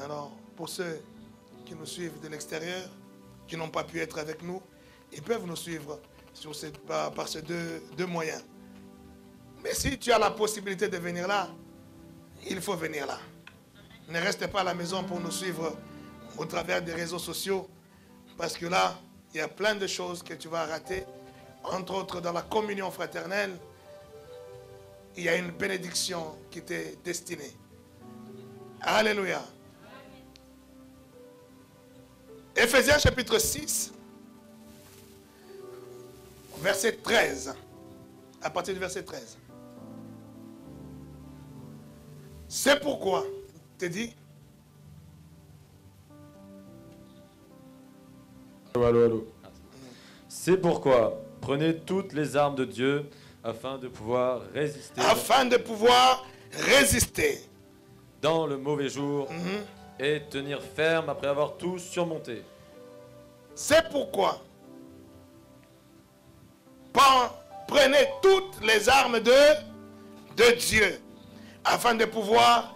Alors, pour ceux qui nous suivent de l'extérieur, qui n'ont pas pu être avec nous, ils peuvent nous suivre par ces deux moyens. Mais si tu as la possibilité de venir là, il faut venir là. Ne reste pas à la maison pour nous suivre au travers des réseaux sociaux, parce que là, il y a plein de choses que tu vas rater. Entre autres, dans la communion fraternelle, il y a une bénédiction qui t'est destinée. Alléluia. Éphésiens chapitre 6, verset 13. À partir du verset 13. C'est pourquoi, t'es dit? Allô. C'est pourquoi, prenez toutes les armes de Dieu afin de pouvoir résister. Afin de pouvoir résister. Dans le mauvais jour et tenir ferme après avoir tout surmonté. C'est pourquoi, prenez toutes les armes de Dieu afin de pouvoir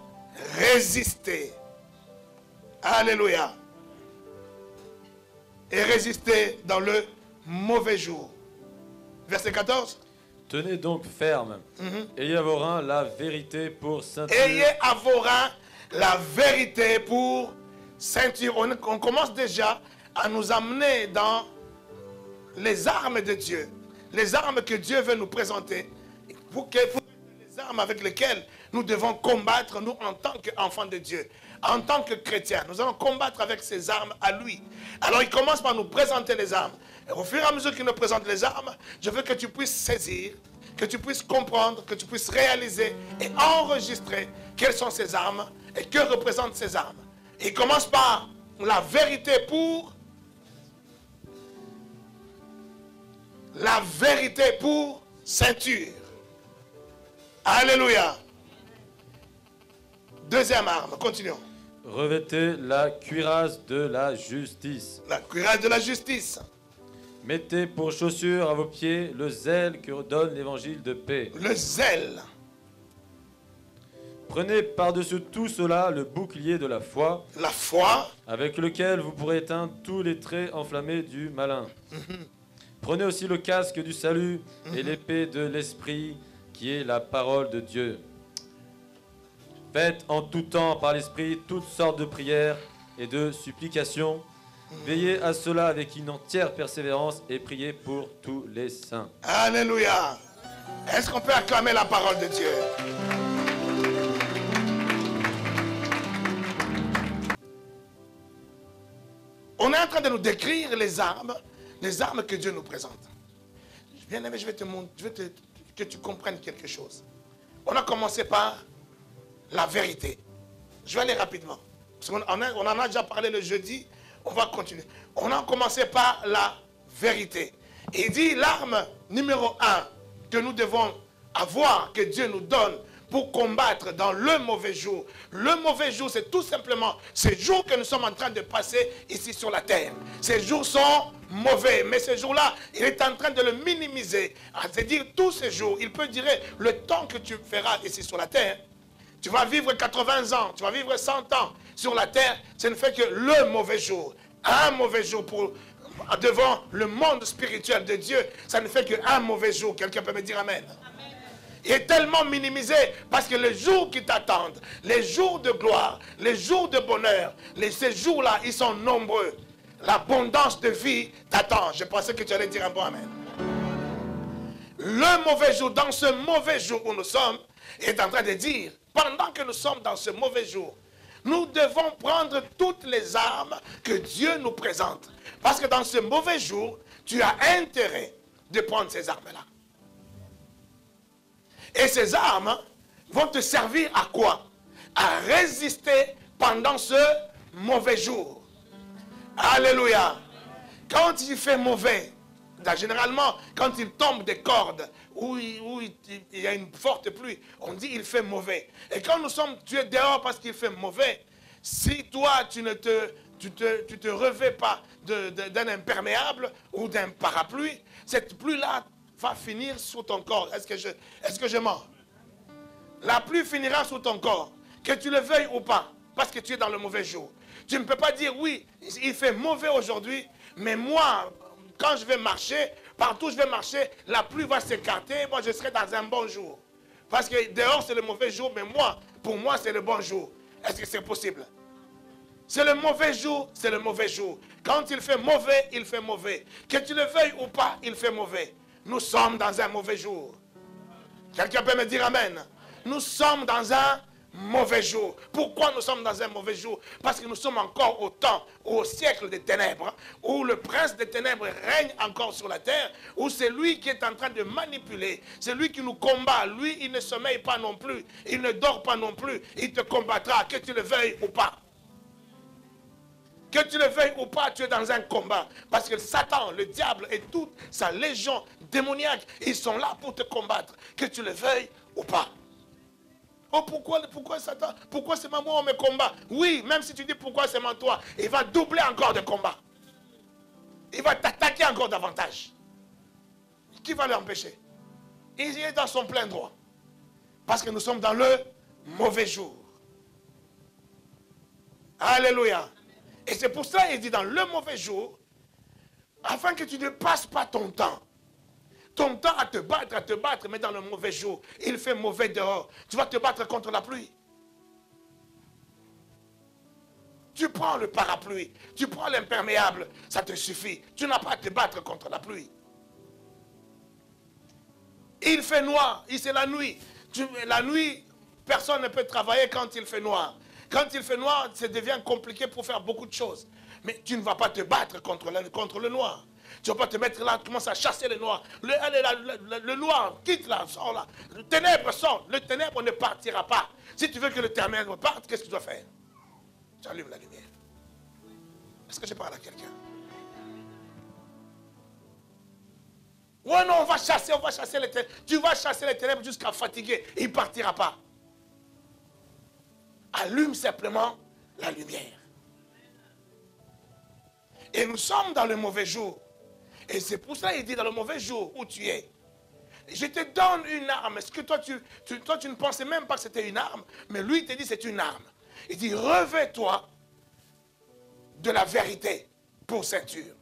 résister. Alléluia. Et résister dans le mauvais jour. Verset 14. Tenez donc ferme. Ayez à vos reins la vérité pour ceinture. Ayez à vos reins la vérité pour ceinture. On commence déjà à nous amener dans les armes de Dieu. Les armes que Dieu veut nous présenter. Pour les armes avec lesquelles nous devons combattre, nous, en tant qu'enfants de Dieu. En tant que chrétiens, nous allons combattre avec ces armes à lui. Alors il commence par nous présenter les armes. Et au fur et à mesure qu'il nous présente les armes, je veux que tu puisses saisir, que tu puisses comprendre, que tu puisses réaliser et enregistrer quelles sont ces armes et que représentent ces armes. Et il commence par la vérité pour ceinture. Alléluia. Deuxième arme, continuons. Revêtez la cuirasse de la justice. La cuirasse de la justice. Mettez pour chaussure à vos pieds le zèle que donne l'évangile de paix. Le zèle. Prenez par-dessus tout cela le bouclier de la foi. La foi. Avec lequel vous pourrez éteindre tous les traits enflammés du malin. Prenez aussi le casque du salut et l'épée de l'esprit qui est la parole de Dieu. Faites en tout temps par l'esprit toutes sortes de prières et de supplications. Veillez à cela avec une entière persévérance et priez pour tous les saints. Alléluia. Est-ce qu'on peut acclamer la parole de Dieu? On est en train de nous décrire les armes que Dieu nous présente. Bien aimé, je veux que tu comprennes quelque chose. On a commencé par la vérité. Je vais aller rapidement. Parce qu'on on en a déjà parlé le jeudi. On va continuer. On a commencé par la vérité. Et il dit l'arme numéro 1 que nous devons avoir, que Dieu nous donne pour combattre dans le mauvais jour. Le mauvais jour, c'est tout simplement ces jours que nous sommes en train de passer ici sur la terre. Ces jours sont mauvais, mais ces jours-là, il est en train de le minimiser. C'est-à-dire, tous ces jours, il peut dire le temps que tu feras ici sur la terre. Tu vas vivre 80 ans, tu vas vivre 100 ans sur la terre, ça ne fait que le mauvais jour. Un mauvais jour devant le monde spirituel de Dieu, ça ne fait qu'un mauvais jour. Quelqu'un peut me dire amen. Il est tellement minimisé parce que les jours qui t'attendent, les jours de gloire, les jours de bonheur, ces jours-là, ils sont nombreux. L'abondance de vie t'attend. Je pensais que tu allais dire un bon amen. Le mauvais jour, dans ce mauvais jour où nous sommes, est en train de dire, pendant que nous sommes dans ce mauvais jour, nous devons prendre toutes les armes que Dieu nous présente. Parce que dans ce mauvais jour, tu as intérêt de prendre ces armes-là. Et ces armes vont te servir à quoi? À résister pendant ce mauvais jour. Alléluia. Quand il fait mauvais, généralement, quand il tombe des cordes où il y a une forte pluie, on dit il fait mauvais. Et quand tu es dehors parce qu'il fait mauvais, si toi tu ne te revêts pas d'un imperméable ou d'un parapluie, cette pluie-là va finir sur ton corps. Est-ce que je mens? La pluie finira sur ton corps, que tu le veuilles ou pas, parce que tu es dans le mauvais jour. Tu ne peux pas dire, oui, il fait mauvais aujourd'hui, mais moi, quand je vais marcher, partout où je vais marcher, la pluie va s'écarter, moi je serai dans un bon jour. Parce que dehors c'est le mauvais jour, mais pour moi c'est le bon jour. Est-ce que c'est possible? C'est le mauvais jour, c'est le mauvais jour. Quand il fait mauvais, il fait mauvais. Que tu le veuilles ou pas, il fait mauvais. Nous sommes dans un mauvais jour. Quelqu'un peut me dire amen? Nous sommes dans un mauvais jour. Pourquoi nous sommes dans un mauvais jour? Parce que nous sommes encore au siècle des ténèbres, où le prince des ténèbres règne encore sur la terre, où c'est lui qui est en train de manipuler, c'est lui qui nous combat. Lui, il ne sommeille pas non plus, il ne dort pas non plus, il te combattra, que tu le veuilles ou pas. Que tu le veuilles ou pas, tu es dans un combat. Parce que Satan, le diable et toute sa légion démoniaque, ils sont là pour te combattre. Que tu le veuilles ou pas. Oh, pourquoi Satan? Pourquoi c'est moi on me combat? Oui, même si tu dis pourquoi c'est moi toi, il va doubler encore de combat. Il va t'attaquer encore davantage. Qui va l'empêcher? Il est dans son plein droit. Parce que nous sommes dans le mauvais jour. Alléluia. Et c'est pour ça qu'il dit dans le mauvais jour, afin que tu ne passes pas ton temps à te battre, mais dans le mauvais jour, il fait mauvais dehors. Tu vas te battre contre la pluie. Tu prends le parapluie, tu prends l'imperméable, ça te suffit. Tu n'as pas à te battre contre la pluie. Il fait noir, c'est la nuit. La nuit, personne ne peut travailler quand il fait noir. Quand il fait noir, ça devient compliqué pour faire beaucoup de choses. Mais tu ne vas pas te battre contre le noir. Tu ne vas pas te mettre là, tu commences à chasser le noir. Le noir, quitte là, sort là. Le ténèbre sort. Le ténèbre ne partira pas. Si tu veux que le ténèbre parte, qu'est-ce que tu dois faire? Tu allumes la lumière. Est-ce que je parle à quelqu'un? Ouais, non, on va chasser les ténèbres. Tu vas chasser les ténèbres jusqu'à fatiguer. Il ne partira pas. Allume simplement la lumière. Et nous sommes dans le mauvais jour. Et c'est pour ça qu'il dit dans le mauvais jour où tu es. Je te donne une arme. Est-ce que toi tu ne pensais même pas que c'était une arme? Mais lui, il te dit c'est une arme. Il dit revêt-toi de la vérité pour ceinture.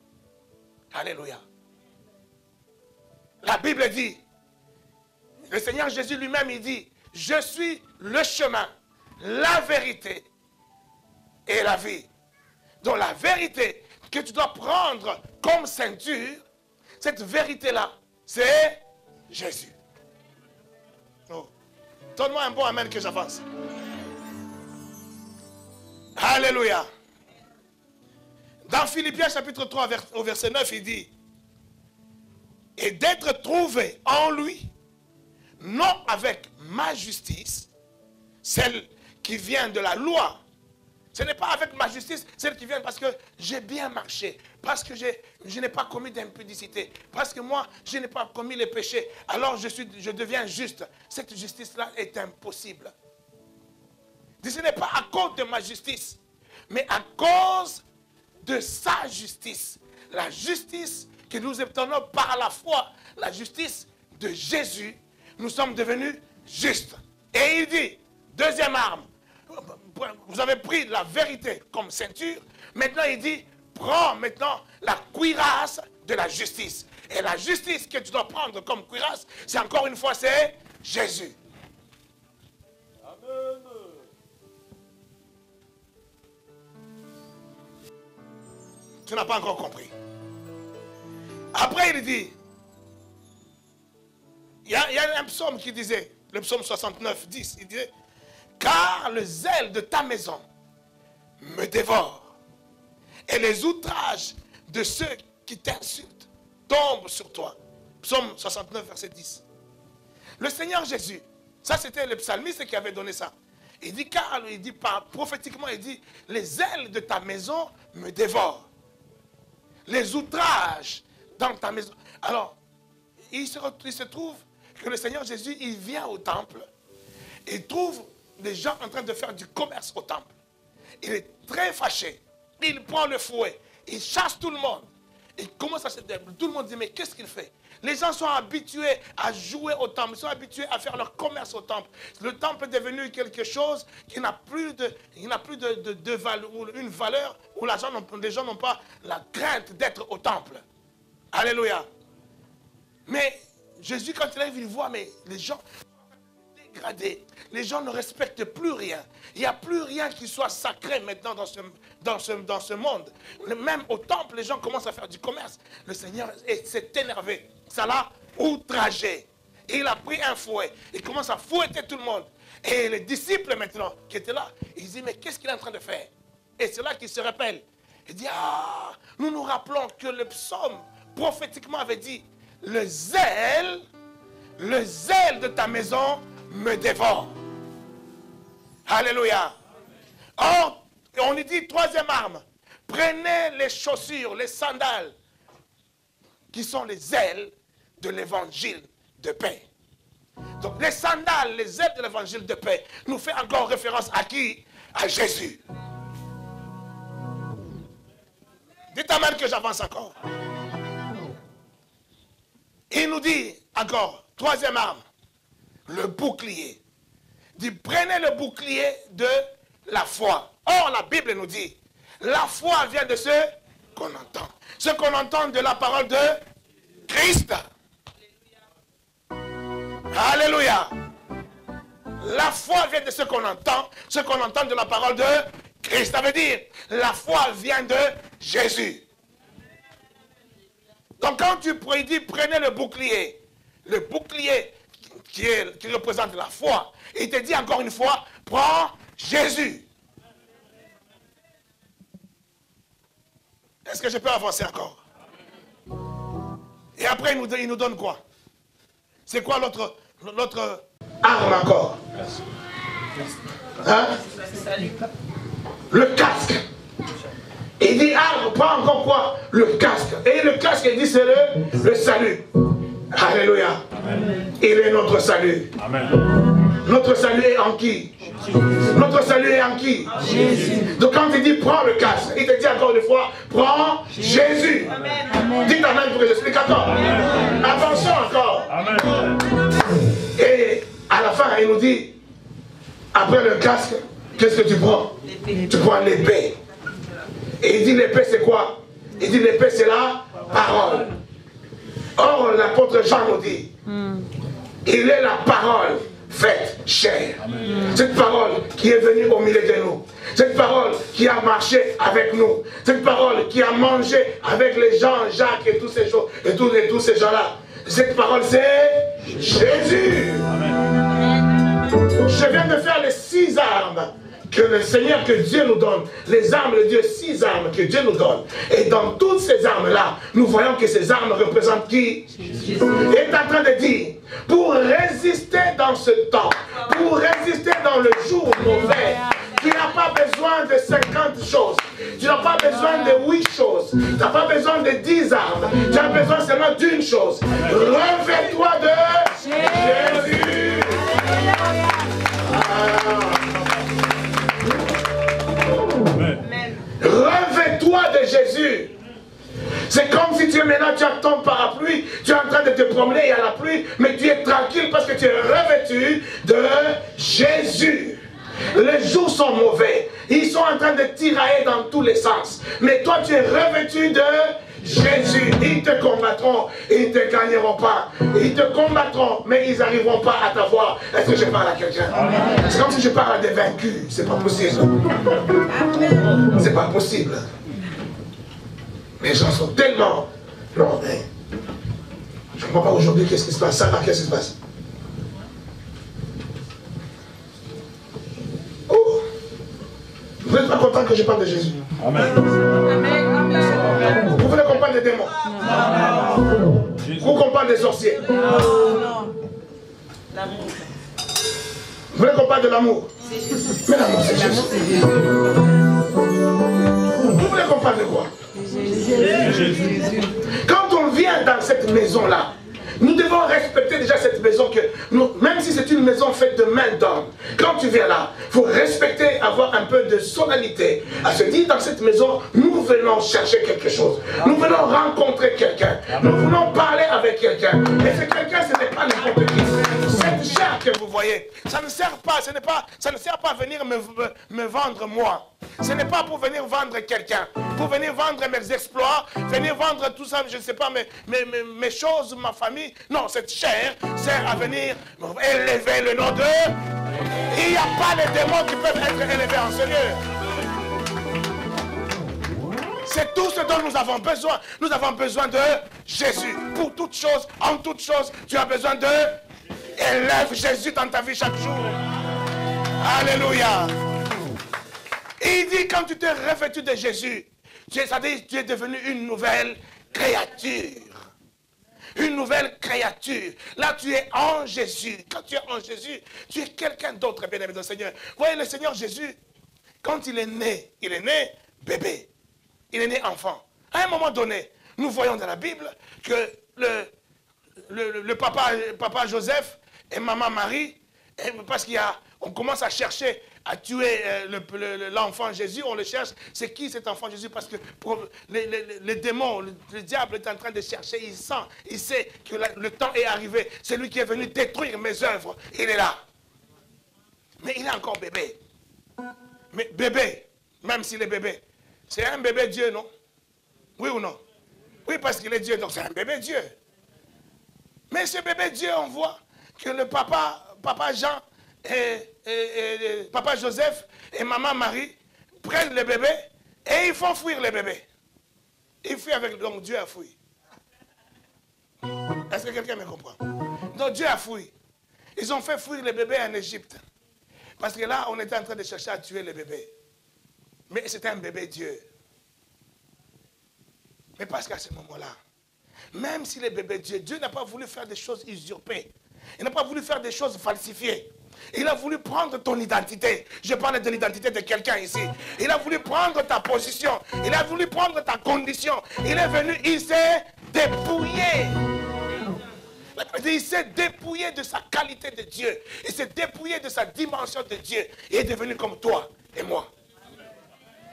Alléluia. La Bible dit, le Seigneur Jésus lui-même, il dit, je suis le chemin, la vérité et la vie. Donc la vérité que tu dois prendre comme ceinture, cette vérité-là, c'est Jésus. Oh. Donne-moi un bon amen que j'avance. Alléluia. Dans Philippiens chapitre 3 au verset 9, il dit, et d'être trouvé en lui, non avec ma justice, celle qui vient de la loi. Ce n'est pas avec ma justice, celle qui vient parce que j'ai bien marché, parce que je n'ai pas commis d'impudicité, parce que moi, je n'ai pas commis les péchés, alors je deviens juste. Cette justice-là est impossible. Ce n'est pas à cause de ma justice, mais à cause de sa justice. La justice que nous obtenons par la foi, la justice de Jésus, nous sommes devenus justes. Et il dit, deuxième arme, vous avez pris la vérité comme ceinture, maintenant il dit, prends maintenant la cuirasse de la justice. Et la justice que tu dois prendre comme cuirasse, c'est encore une fois, c'est Jésus. Amen. Tu n'as pas encore compris. Après il dit, il y a un psaume qui disait, le psaume 69, 10, il disait, car le zèle de ta maison me dévore, et les outrages de ceux qui t'insultent tombent sur toi. Psaume 69, verset 10. Le Seigneur Jésus, ça c'était le psalmiste qui avait donné ça. Il dit, car, il dit prophétiquement, il dit, les ailes de ta maison me dévorent. Les outrages dans ta maison. Alors, il se trouve que le Seigneur Jésus, il vient au temple, il trouve des gens en train de faire du commerce au temple. Il est très fâché. Il prend le fouet, il chasse tout le monde. Il commence à se débattre. Tout le monde dit, mais qu'est-ce qu'il fait? Les gens sont habitués à jouer au temple, ils sont habitués à faire leur commerce au temple. Le temple est devenu quelque chose qui n'a plus de valeur, une valeur où les gens n'ont pas la crainte d'être au temple. Alléluia. Mais Jésus, quand il arrive, il voit, mais les gens sont dégradés. Les gens ne respectent plus rien. Il n'y a plus rien qui soit sacré maintenant dans ce monde. Même au temple, les gens commencent à faire du commerce. Le Seigneur s'est énervé. Ça l'a outragé. Et il a pris un fouet. Il commence à fouetter tout le monde. Et les disciples maintenant qui étaient là, ils disent, mais qu'est-ce qu'il est en train de faire? Et c'est là qu'il se rappelle. Il dit, ah, nous nous rappelons que le psaume prophétiquement avait dit, le zèle de ta maison me dévore. Alléluia. Or, on lui dit, troisième arme, prenez les chaussures, les sandales, qui sont les ailes de l'évangile de paix. Donc les sandales, les ailes de l'évangile de paix, nous fait encore référence à qui? À Jésus. Dites amen que j'avance encore. Il nous dit encore, troisième arme, le bouclier. Il dit, prenez le bouclier de la foi. Or, la Bible nous dit, la foi vient de ce qu'on entend. Ce qu'on entend de la parole de Christ. Alléluia. La foi vient de ce qu'on entend de la parole de Christ. Ça veut dire, la foi vient de Jésus. Donc quand tu dis, prenez le bouclier qui représente la foi, il te dit encore une fois, prends Jésus. Est-ce que je peux avancer encore? Et après, il nous donne quoi? C'est quoi l'autre arme encore? Hein? Le casque. Il dit, arme, prends encore quoi? Le casque. Et le casque, il dit, c'est le salut. Alléluia. Amen. Il est notre salut. Amen. Notre salut est en qui? Notre salut est en qui? Jésus. Donc quand il dit prends le casque, il te dit encore une fois, prends Jésus. Amen. Dites amen pour que j'explique encore. Amen. Avançons encore. Amen. Et à la fin, il nous dit, après le casque, qu'est-ce que tu prends? Tu prends l'épée. Et il dit l'épée c'est quoi? Il dit l'épée c'est la parole. Or l'apôtre Jean nous dit, il est la parole faite chair. Cette parole qui est venue au milieu de nous. Cette parole qui a marché avec nous. Cette parole qui a mangé avec les gens, Jacques et tous ces gens, et tous ces gens-là. Cette parole c'est Jésus. Je viens de faire les 6 armes que le Seigneur, que Dieu nous donne. Les armes de Dieu, 6 armes que Dieu nous donne. Et dans toutes ces armes-là, nous voyons que ces armes représentent qui? Jésus. Il est en train de dire, pour résister dans ce temps, pour résister dans le jour mauvais, tu n'as pas besoin de 50 choses. Tu n'as pas besoin de 8 choses. Tu n'as pas besoin de 10 armes. Tu as besoin seulement d'une chose. Revêt-toi de Jésus. Revêt-toi de Jésus. C'est comme si tu es maintenant, tu as ton parapluie, tu es en train de te promener, il y a la pluie, mais tu es tranquille parce que tu es revêtu de Jésus. Les jours sont mauvais, ils sont en train de tirailler dans tous les sens, mais toi tu es revêtu de Jésus. Ils te combattront, ils ne te gagneront pas. Ils te combattront, mais ils n'arriveront pas à t'avoir. Est-ce que je parle à quelqu'un? C'est comme si je parle à des vaincus. C'est pas possible. C'est pas possible. Les gens sont tellement... Non, mais... Je ne comprends pas aujourd'hui qu'est-ce qui se passe. Ça va, qu'est-ce qui se passe? Oh! Vous n'êtes pas content que je parle de Jésus? Amen. Vous voulez qu'on parle des démons? Ou qu'on parle des sorciers? Non. L'amour. Vous voulez qu'on parle de l'amour? Mais l'amour c'est Jésus. Vous voulez qu'on parle de quoi? Jésus. Quand on vient dans cette maison-là, Nous devons respecter déjà cette maison, que nous, même si c'est une maison faite de main d'homme, quand tu viens là, il faut respecter, avoir un peu de solennité, à se dire dans cette maison, nous venons chercher quelque chose, nous venons rencontrer quelqu'un, nous venons parler avec quelqu'un, et ce quelqu'un, ce n'est pas n'importe qui. Cette chair que vous voyez, ça ne sert pas, ça ne sert pas à venir me vendre moi. Ce n'est pas pour venir vendre quelqu'un, pour venir vendre mes exploits, venir vendre tout ça, je ne sais pas, mes choses, ma famille. Non, cette chair sert à venir élever le nom d'eux. Il n'y a pas de démons qui peuvent être élevés en ce lieu. C'est tout ce dont nous avons besoin. Nous avons besoin de Jésus. Pour toute chose, en toute chose, tu as besoin de... Élève Jésus dans ta vie chaque jour. Alléluia. Il dit, quand tu t'es revêtu de Jésus, c'est-à-dire tu es devenu une nouvelle créature. Une nouvelle créature. Là, tu es en Jésus. Quand tu es en Jésus, tu es quelqu'un d'autre, bien-aimé dans le Seigneur. Vous voyez, le Seigneur Jésus, quand il est né bébé. Il est né enfant. À un moment donné, nous voyons dans la Bible que le papa Joseph et maman Marie, parce qu'on commence à chercher à tuer l'enfant Jésus, on le cherche. C'est qui cet enfant Jésus? Parce que les démons, le diable est en train de chercher, il sait que le temps est arrivé. C'est lui qui est venu détruire mes œuvres. Il est là. Mais il est encore bébé. Mais bébé, même s'il est bébé, c'est un bébé Dieu, non? Oui ou non? Oui, parce qu'il est Dieu, donc c'est un bébé Dieu. Mais ce bébé Dieu, on voit que le papa Jean et papa Joseph et maman Marie prennent le bébé et ils font fuir le bébé. Ils fuient avec... Donc Dieu a fui. Est-ce que quelqu'un me comprend? Donc Dieu a fui. Ils ont fait fuir le bébé en Égypte. Parce que là, on était en train de chercher à tuer le bébé. Mais c'était un bébé Dieu. Mais parce qu'à ce moment-là, même si le bébé Dieu n'a pas voulu faire des choses usurpées. Il n'a pas voulu faire des choses falsifiées. Il a voulu prendre ton identité. Je parle de l'identité de quelqu'un ici. Il a voulu prendre ta position. Il a voulu prendre ta condition. Il est venu, il s'est dépouillé. Il s'est dépouillé de sa qualité de Dieu. Il s'est dépouillé de sa dimension de Dieu. Il est devenu comme toi et moi.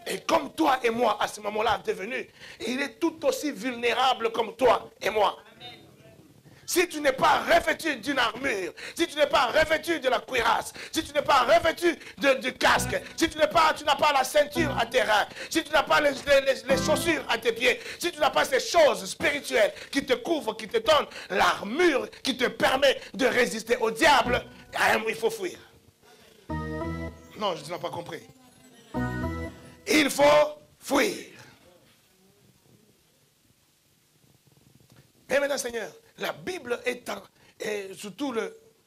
Et comme toi et moi, à ce moment-là, devenu, il est tout aussi vulnérable comme toi et moi. Si tu n'es pas revêtu d'une armure, si tu n'es pas revêtu de la cuirasse, si tu n'es pas revêtu du casque, si tu n'as pas la ceinture à tes reins, si tu n'as pas les chaussures à tes pieds, si tu n'as pas ces choses spirituelles qui te couvrent, qui te donnent l'armure, qui te permet de résister au diable, il faut fuir. Non, je n'ai pas compris. Il faut fuir. Et maintenant, Seigneur, la Bible et surtout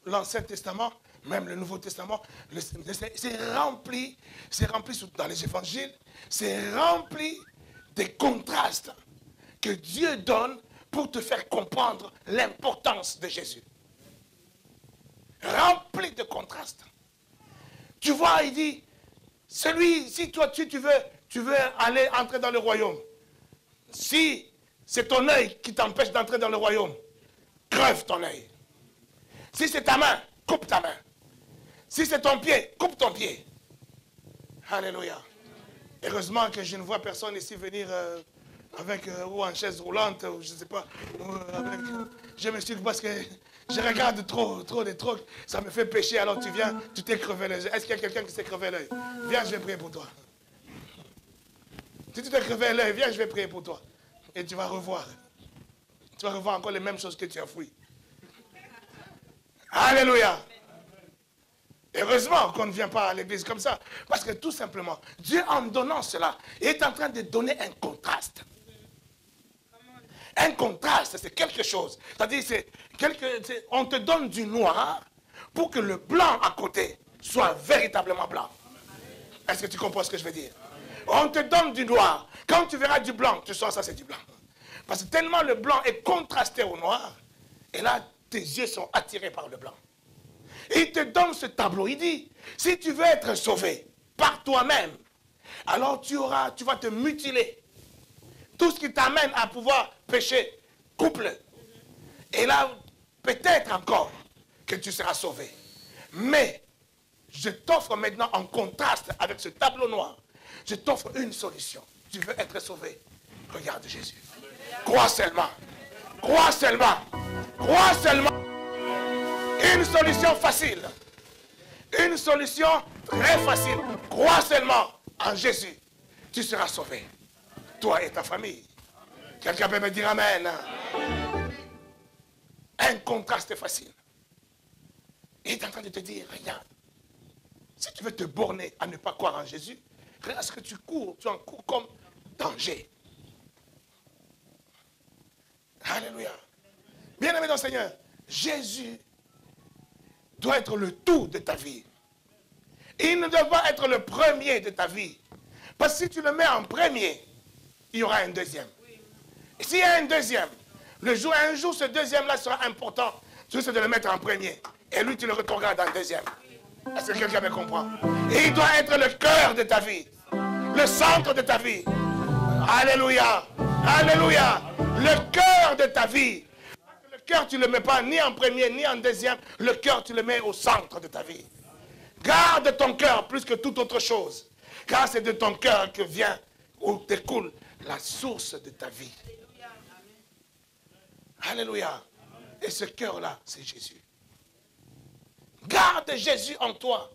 l'Ancien Testament, même le Nouveau Testament, c'est rempli dans les évangiles, c'est rempli des contrastes que Dieu donne pour te faire comprendre l'importance de Jésus. Rempli de contrastes. Tu vois, il dit, si toi tu veux entrer dans le royaume, si c'est ton œil qui t'empêche d'entrer dans le royaume, crève ton œil. Si c'est ta main, coupe ta main. Si c'est ton pied, coupe ton pied. Alléluia. Heureusement que je ne vois personne ici venir ou en chaise roulante, ou je ne sais pas. Je me suis dit parce que je regarde trop de trucs, ça me fait pécher, alors tu viens, tu t'es crevé l'œil. Est-ce qu'il y a quelqu'un qui s'est crevé l'œil? Viens, je vais prier pour toi. Si tu t'es crevé l'œil, viens, je vais prier pour toi. Et tu vas revoir. Tu vas revoir encore les mêmes choses que tu as fouillées. Alléluia. Heureusement qu'on ne vient pas à l'église comme ça. Parce que tout simplement, Dieu en donnant cela, est en train de donner un contraste. Un contraste, c'est quelque chose. C'est-à-dire, on te donne du noir pour que le blanc à côté soit véritablement blanc. Est-ce que tu comprends ce que je veux dire? On te donne du noir. Quand tu verras du blanc, tu sens ça, c'est du blanc. Parce que tellement le blanc est contrasté au noir, et là, tes yeux sont attirés par le blanc. Et il te donne ce tableau. Il dit, si tu veux être sauvé par toi-même, alors tu vas te mutiler. Tout ce qui t'amène à pouvoir pécher, coupe-le. Et là, peut-être encore que tu seras sauvé. Mais je t'offre maintenant, en contraste avec ce tableau noir, je t'offre une solution. Tu veux être sauvé? Regarde Jésus. Crois seulement. Crois seulement. Crois seulement. Une solution facile. Une solution très facile. Crois seulement en Jésus. Tu seras sauvé. Toi et ta famille. Quelqu'un peut me dire amen. Un contraste facile. Il est en train de te dire, regarde. Si tu veux te borner à ne pas croire en Jésus, regarde ce que tu cours. Tu en cours comme danger. Alléluia. Bien-aimé dans le Seigneur, Jésus doit être le tout de ta vie. Il ne doit pas être le premier de ta vie. Parce que si tu le mets en premier, il y aura un deuxième. Et s'il y a un deuxième, un jour ce deuxième-là sera important, juste de le mettre en premier. Et lui, tu le retourneras dans le deuxième. Est-ce que quelqu'un me comprend? Et il doit être le cœur de ta vie. Le centre de ta vie. Alléluia. Alléluia. Le cœur de ta vie. Le cœur, tu ne le mets pas ni en premier, ni en deuxième. Le cœur, tu le mets au centre de ta vie. Garde ton cœur plus que toute autre chose. Car c'est de ton cœur que vient, où découle la source de ta vie. Alléluia. Et ce cœur-là, c'est Jésus. Garde Jésus en toi.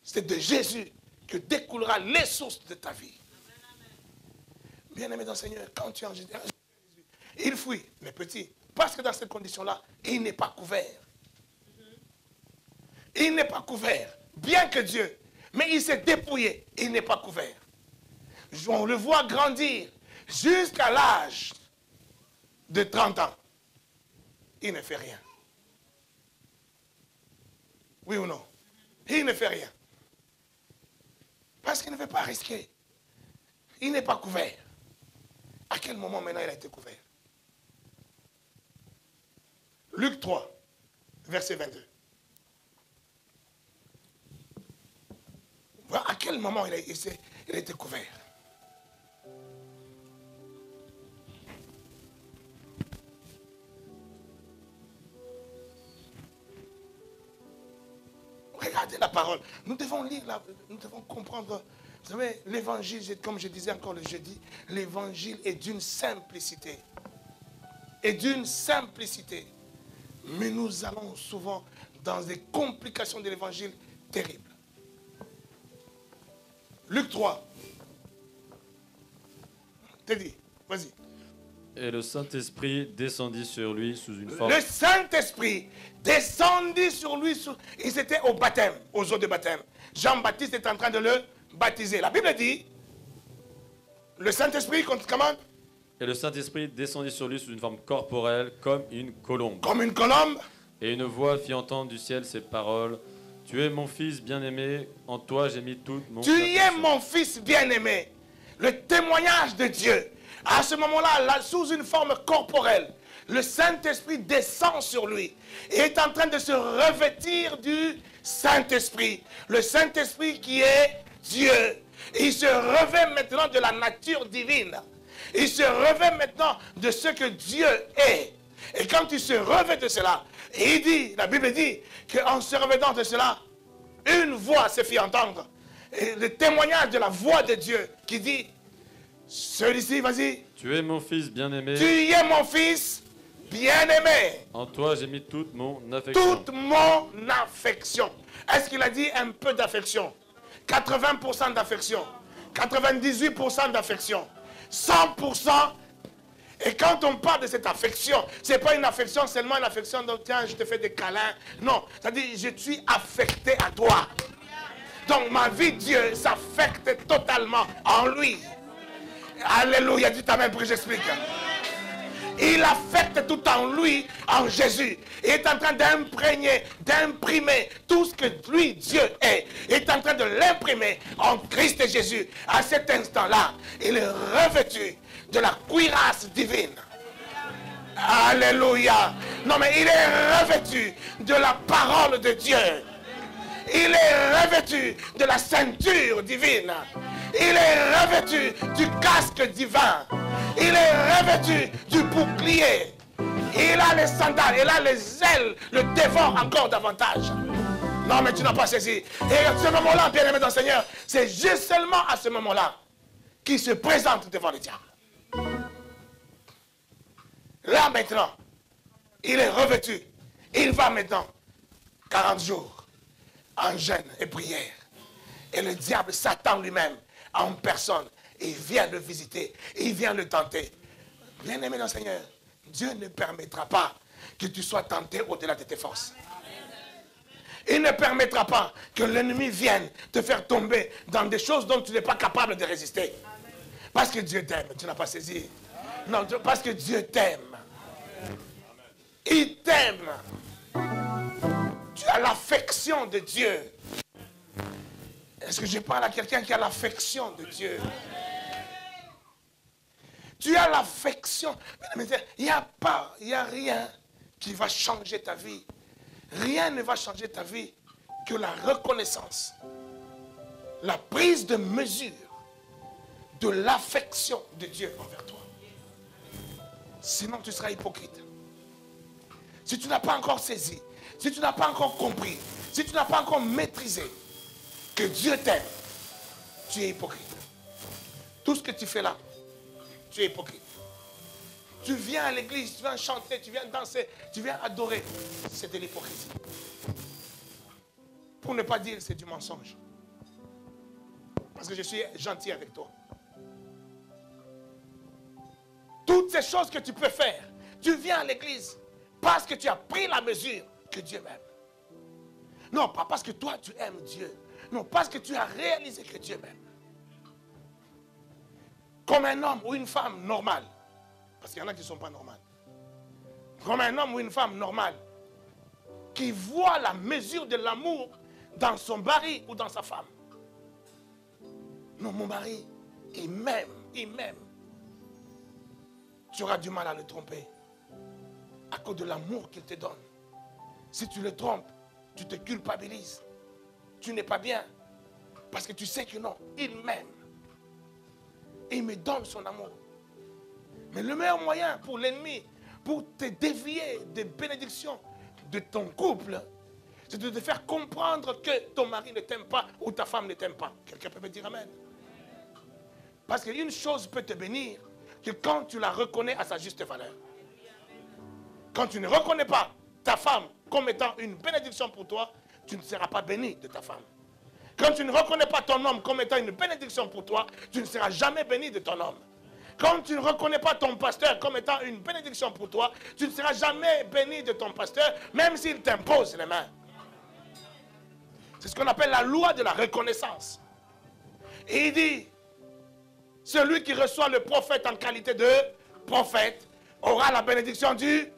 C'est de Jésus que découlera les sources de ta vie. Bien-aimé dans le Seigneur, quand tu es en Jésus, il fuit, mais petit, parce que dans cette condition-là, il n'est pas couvert. Il n'est pas couvert, bien que Dieu, mais il s'est dépouillé, il n'est pas couvert. On le voit grandir jusqu'à l'âge de 30 ans. Il ne fait rien. Oui ou non? Il ne fait rien. Parce qu'il ne veut pas risquer. Il n'est pas couvert. À quel moment maintenant il a été couvert? Luc 3, verset 22. Voilà à quel moment il a été couvert. Regardez la parole. Nous devons lire, nous devons comprendre. Vous savez, l'évangile, comme je disais encore le jeudi, l'évangile est d'une simplicité. Et d'une simplicité. Mais nous allons souvent dans des complications de l'évangile terribles. Luc 3. T'es dit, vas-y. Et le Saint-Esprit descendit sur lui sous une forme. Le Saint-Esprit descendit sur lui. Ils étaient au baptême, aux eaux de baptême. Jean-Baptiste est en train de le baptiser. La Bible dit, le Saint-Esprit, comment? Et le Saint-Esprit descendit sur lui sous une forme corporelle, comme une colombe. Comme une colombe. Et une voix fit entendre du ciel ces paroles. Tu es mon fils bien-aimé, en toi j'ai mis toute mon affection. Tu es mon fils bien-aimé. Le témoignage de Dieu. À ce moment-là, là, sous une forme corporelle, le Saint-Esprit descend sur lui et est en train de se revêtir du Saint-Esprit. Le Saint-Esprit qui est Dieu. Il se revêt maintenant de la nature divine. Il se revêt maintenant de ce que Dieu est. Et quand il se revêt de cela, il dit, la Bible dit, qu'en se revêtant de cela, une voix se fit entendre. Et le témoignage de la voix de Dieu qui dit, celui-ci, vas-y. Tu es mon fils bien-aimé. Tu es mon fils bien-aimé. En toi j'ai mis toute mon affection. Toute mon affection. Est-ce qu'il a dit un peu d'affection? 80% d'affection. 98% d'affection. 100%. Et quand on parle de cette affection, ce n'est pas une affection, seulement une affection donc tiens, je te fais des câlins. Non, c'est-à-dire je suis affecté à toi. Donc ma vie, Dieu s'affecte totalement en lui. Alléluia, dis amen pour que j'explique. Il affecte tout en lui, en Jésus. Il est en train d'imprégner, d'imprimer tout ce que lui, Dieu est. Il est en train de l'imprimer en Christ Jésus. À cet instant-là, il est revêtu de la cuirasse divine. Alléluia. Non mais il est revêtu de la parole de Dieu. Il est revêtu de la ceinture divine. Il est revêtu du casque divin. Il est revêtu du bouclier. Il a les sandales, il a les ailes, le dévore encore davantage. Non, mais tu n'as pas saisi. Et à ce moment-là, bien-aimé dans le Seigneur, c'est juste seulement à ce moment-là qu'il se présente devant le diable. Là maintenant, il est revêtu. Il va maintenant 40 jours en jeûne et prière. Et le diable, Satan lui-même, en personne, il vient le visiter, il vient le tenter. Bien-aimé dans le Seigneur, Dieu ne permettra pas que tu sois tenté au-delà de tes forces. Il ne permettra pas que l'ennemi vienne te faire tomber dans des choses dont tu n'es pas capable de résister. Parce que Dieu t'aime, tu n'as pas saisi. Non, parce que Dieu t'aime. Il t'aime. Tu as l'affection de Dieu. Est-ce que je parle à quelqu'un qui a l'affection de Dieu? Tu as l'affection. Il n'y a rien qui va changer ta vie. Rien ne va changer ta vie que la reconnaissance, la prise de mesure de l'affection de Dieu envers toi. Sinon, tu seras hypocrite. Si tu n'as pas encore saisi, si tu n'as pas encore compris, si tu n'as pas encore maîtrisé que Dieu t'aime, tu es hypocrite. Tout ce que tu fais là, tu es hypocrite. Tu viens à l'église, tu viens chanter, tu viens danser, tu viens adorer. C'est de l'hypocrisie. Pour ne pas dire c'est du mensonge. Parce que je suis gentil avec toi. Toutes ces choses que tu peux faire, tu viens à l'église parce que tu as pris la mesure que Dieu m'aime. Non, pas parce que toi tu aimes Dieu. Non, parce que tu as réalisé que Dieu m'aime. Comme un homme ou une femme normale. Parce qu'il y en a qui ne sont pas normales. Comme un homme ou une femme normale qui voit la mesure de l'amour dans son mari ou dans sa femme. Non, mon mari, il m'aime, il m'aime. Tu auras du mal à le tromper à cause de l'amour qu'il te donne. Si tu le trompes, tu te culpabilises. Tu n'es pas bien parce que tu sais que non, il m'aime. Et il me donne son amour. Mais le meilleur moyen pour l'ennemi, pour te dévier des bénédictions de ton couple, c'est de te faire comprendre que ton mari ne t'aime pas ou ta femme ne t'aime pas. Quelqu'un peut me dire amen. Parce qu'une chose peut te bénir que quand tu la reconnais à sa juste valeur. Quand tu ne reconnais pas ta femme comme étant une bénédiction pour toi, tu ne seras pas béni de ta femme. Quand tu ne reconnais pas ton homme comme étant une bénédiction pour toi, tu ne seras jamais béni de ton homme. Quand tu ne reconnais pas ton pasteur comme étant une bénédiction pour toi, tu ne seras jamais béni de ton pasteur, même s'il t'impose les mains. C'est ce qu'on appelle la loi de la reconnaissance. Et il dit, celui qui reçoit le prophète en qualité de prophète aura la bénédiction du...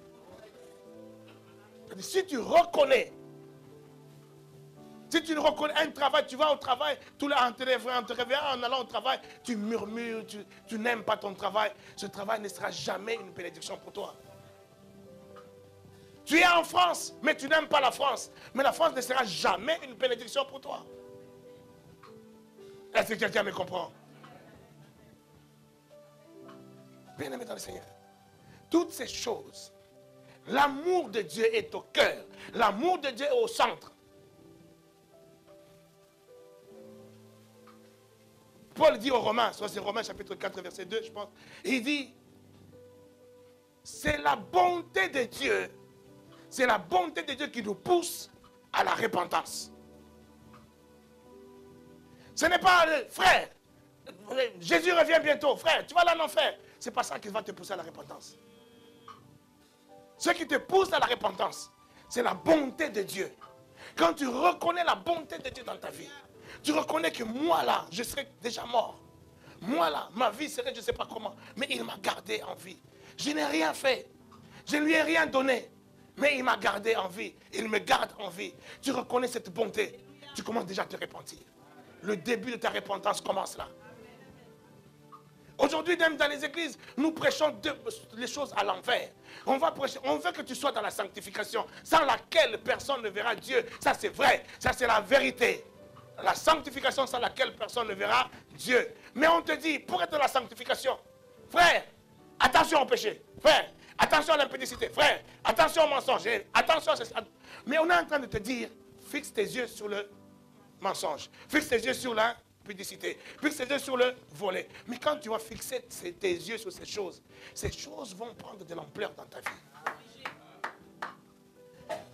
Si tu reconnais, si tu reconnais un travail, tu vas au travail, en te réveillant, en allant au travail, tu murmures, tu n'aimes pas ton travail, ce travail ne sera jamais une bénédiction pour toi. Tu es en France, mais tu n'aimes pas la France, mais la France ne sera jamais une bénédiction pour toi. Est-ce que quelqu'un me comprend? Bien-aimé dans le Seigneur, toutes ces choses, l'amour de Dieu est au cœur, l'amour de Dieu est au centre. Paul dit aux Romains, soit c'est Romains chapitre 4 verset 2 je pense, il dit, c'est la bonté de Dieu, c'est la bonté de Dieu qui nous pousse à la repentance. Ce n'est pas, frère, Jésus revient bientôt, frère, tu vas aller en enfer. C'est pas ça qui va te pousser à la repentance. Ce qui te pousse à la repentance, c'est la bonté de Dieu. Quand tu reconnais la bonté de Dieu dans ta vie, tu reconnais que moi là, je serais déjà mort. Moi là, ma vie serait je ne sais pas comment, mais il m'a gardé en vie. Je n'ai rien fait, je ne lui ai rien donné, mais il m'a gardé en vie, il me garde en vie. Tu reconnais cette bonté, tu commences déjà à te repentir. Le début de ta repentance commence là. Aujourd'hui, même dans les églises, nous prêchons les choses à l'envers. On va prêcher, on veut que tu sois dans la sanctification, sans laquelle personne ne verra Dieu. Ça c'est vrai, ça c'est la vérité. La sanctification sans laquelle personne ne verra Dieu. Mais on te dit, pour être dans la sanctification, frère, attention au péché. Frère, attention à l'impudicité. Frère, attention au mensonge. Attention à ça. Mais on est en train de te dire, fixe tes yeux sur le mensonge. Fixe tes yeux sur l'impudicité. Fixe tes yeux sur le volet. Mais quand tu vas fixer tes yeux sur ces choses vont prendre de l'ampleur dans ta vie.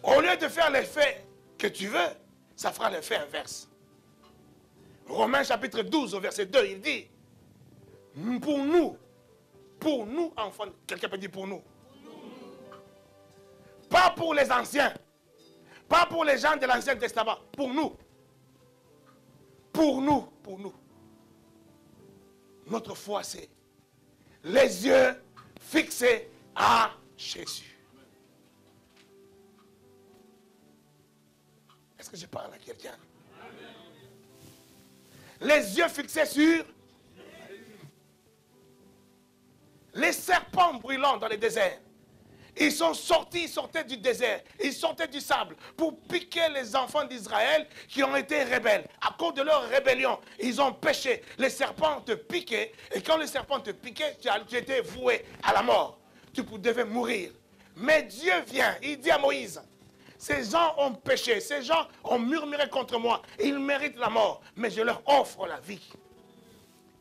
Au lieu de faire l'effet que tu veux, ça fera l'effet inverse. Romains chapitre 12 au verset 2, il dit, pour nous enfants, quelqu'un peut dire pour nous. Pas pour les anciens, pas pour les gens de l'Ancien Testament, pour nous. Pour nous. Notre foi, c'est les yeux fixés à Jésus. Est-ce que je parle à quelqu'un? Les yeux fixés sur les serpents brûlants dans les déserts. Ils sortaient du désert, ils sortaient du sable pour piquer les enfants d'Israël qui ont été rebelles. À cause de leur rébellion, ils ont péché. Les serpents te piquaient et quand les serpents te piquaient, tu étais voué à la mort. Tu devais mourir. Mais Dieu vient, il dit à Moïse, ces gens ont péché, ces gens ont murmuré contre moi, ils méritent la mort, mais je leur offre la vie.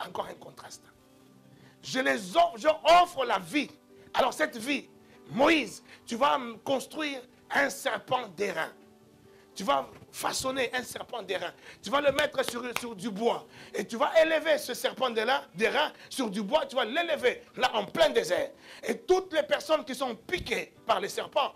Encore un contraste. Je offre la vie. Alors cette vie, Moïse, tu vas construire un serpent d'airain. Tu vas façonner un serpent d'airain. Tu vas le mettre sur du bois. Et tu vas élever ce serpent d'airain sur du bois. Tu vas l'élever là en plein désert. Et toutes les personnes qui sont piquées par les serpents,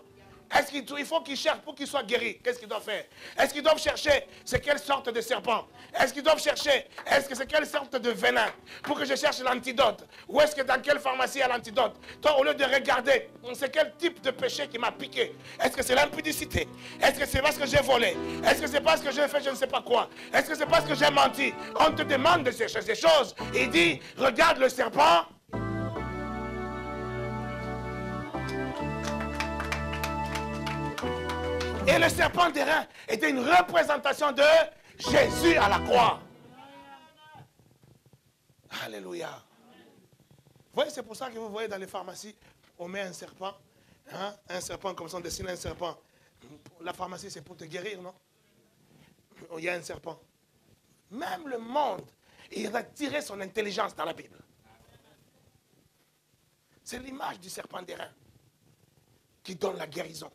il faut qu'ils cherchent pour qu'ils soient guéris. Qu'est-ce qu'ils doivent faire? Est-ce qu'ils doivent chercher c'est quelle sorte de serpent? Est-ce qu'ils doivent chercher est-ce que c'est quelle sorte de venin pour que je cherche l'antidote? Ou est-ce que dans quelle pharmacie il y a l'antidote? Toi, au lieu de regarder c'est quel type de péché qui m'a piqué, est-ce que c'est l'impudicité? Est-ce que c'est parce que j'ai volé? Est-ce que c'est parce que j'ai fait je ne sais pas quoi? Est-ce que c'est parce que j'ai menti? On te demande de chercher ces choses. Il dit, regarde le serpent. Et le serpent d'airain était une représentation de Jésus à la croix. Alléluia. Vous voyez, c'est pour ça que vous voyez dans les pharmacies, on met un serpent. Hein, un serpent, comme ça, on dessine un serpent. La pharmacie, c'est pour te guérir, non? Il y a un serpent. Même le monde, il a tiré son intelligence dans la Bible. C'est l'image du serpent d'airain qui donne la guérison.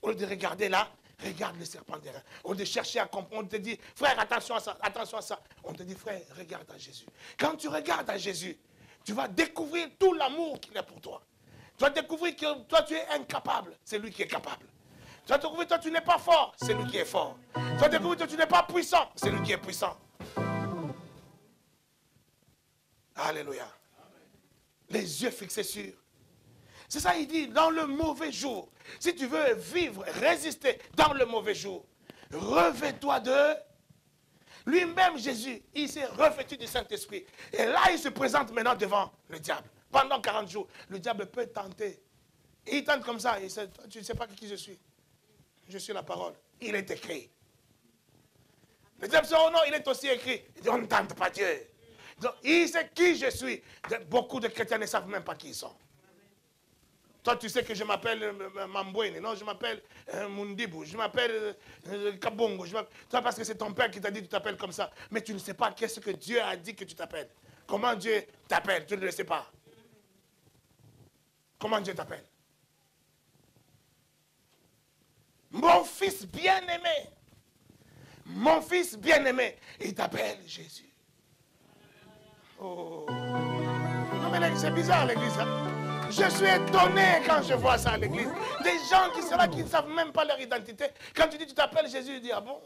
Au lieu de regarder là, regarde le serpent d'airain. Au lieu de chercher à comprendre, on te dit, frère, attention à ça, attention à ça. On te dit, frère, regarde à Jésus. Quand tu regardes à Jésus, tu vas découvrir tout l'amour qu'il a pour toi. Tu vas découvrir que toi, tu es incapable. C'est lui qui est capable. Tu vas découvrir que toi, tu n'es pas fort. C'est lui qui est fort. Tu vas découvrir que tu n'es pas puissant. C'est lui qui est puissant. Alléluia. Les yeux fixés sur. C'est ça, il dit, dans le mauvais jour. Si tu veux vivre, résister dans le mauvais jour, revêt-toi de... Lui-même, Jésus, il s'est revêtu du Saint-Esprit. Et là, il se présente maintenant devant le diable. Pendant 40 jours, le diable peut tenter. Il tente comme ça. Tu ne sais pas qui je suis. Je suis la parole. Il est écrit. Le diable dit, oh non, il est aussi écrit. Il dit, on ne tente pas Dieu. Donc, il sait qui je suis. Beaucoup de chrétiens ne savent même pas qui ils sont. Toi, tu sais que je m'appelle Mambouene, non, je m'appelle Mundibou, je m'appelle Kabongo. Toi, parce que c'est ton père qui t'a dit que tu t'appelles comme ça. Mais tu ne sais pas qu'est-ce que Dieu a dit que tu t'appelles. Comment Dieu t'appelle, tu ne le sais pas. Comment Dieu t'appelle? Mon fils bien-aimé. Mon fils bien-aimé. Il t'appelle Jésus. Oh. Non, mais c'est bizarre l'église. Hein? Je suis étonné quand je vois ça à l'église. Des gens qui sont là, qui ne savent même pas leur identité. Quand tu dis tu t'appelles Jésus, il dit ah bon?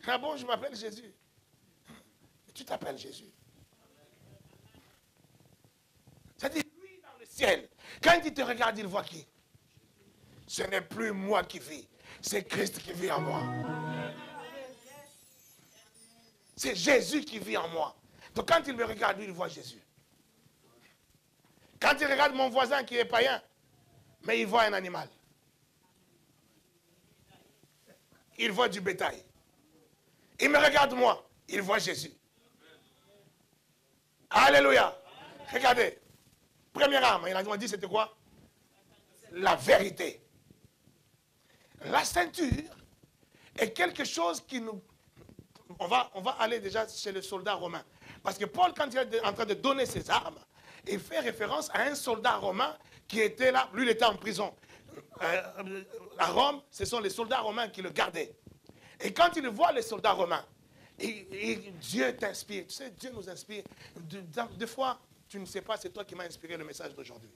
Ah bon, je m'appelle Jésus. Tu t'appelles Jésus. C'est-à-dire, lui dans le ciel, quand il te regarde, il voit qui? Ce n'est plus moi qui vis, c'est Christ qui vit en moi. C'est Jésus qui vit en moi. Donc quand il me regarde, lui, il voit Jésus. Quand il regarde mon voisin qui est païen, mais il voit un animal. Il voit du bétail. Il me regarde moi, il voit Jésus. Alléluia. Regardez. Première arme, il a dit c'était quoi? la vérité. La ceinture est quelque chose qui nous... On va aller déjà chez le soldat romain. Parce que Paul, quand il est en train de donner ses armes, il fait référence à un soldat romain qui était là. Lui, il était en prison. À Rome, ce sont les soldats romains qui le gardaient. Et quand il voit les soldats romains, Dieu t'inspire. Tu sais, Dieu nous inspire. Des fois, tu ne sais pas, c'est toi qui m'as inspiré le message d'aujourd'hui.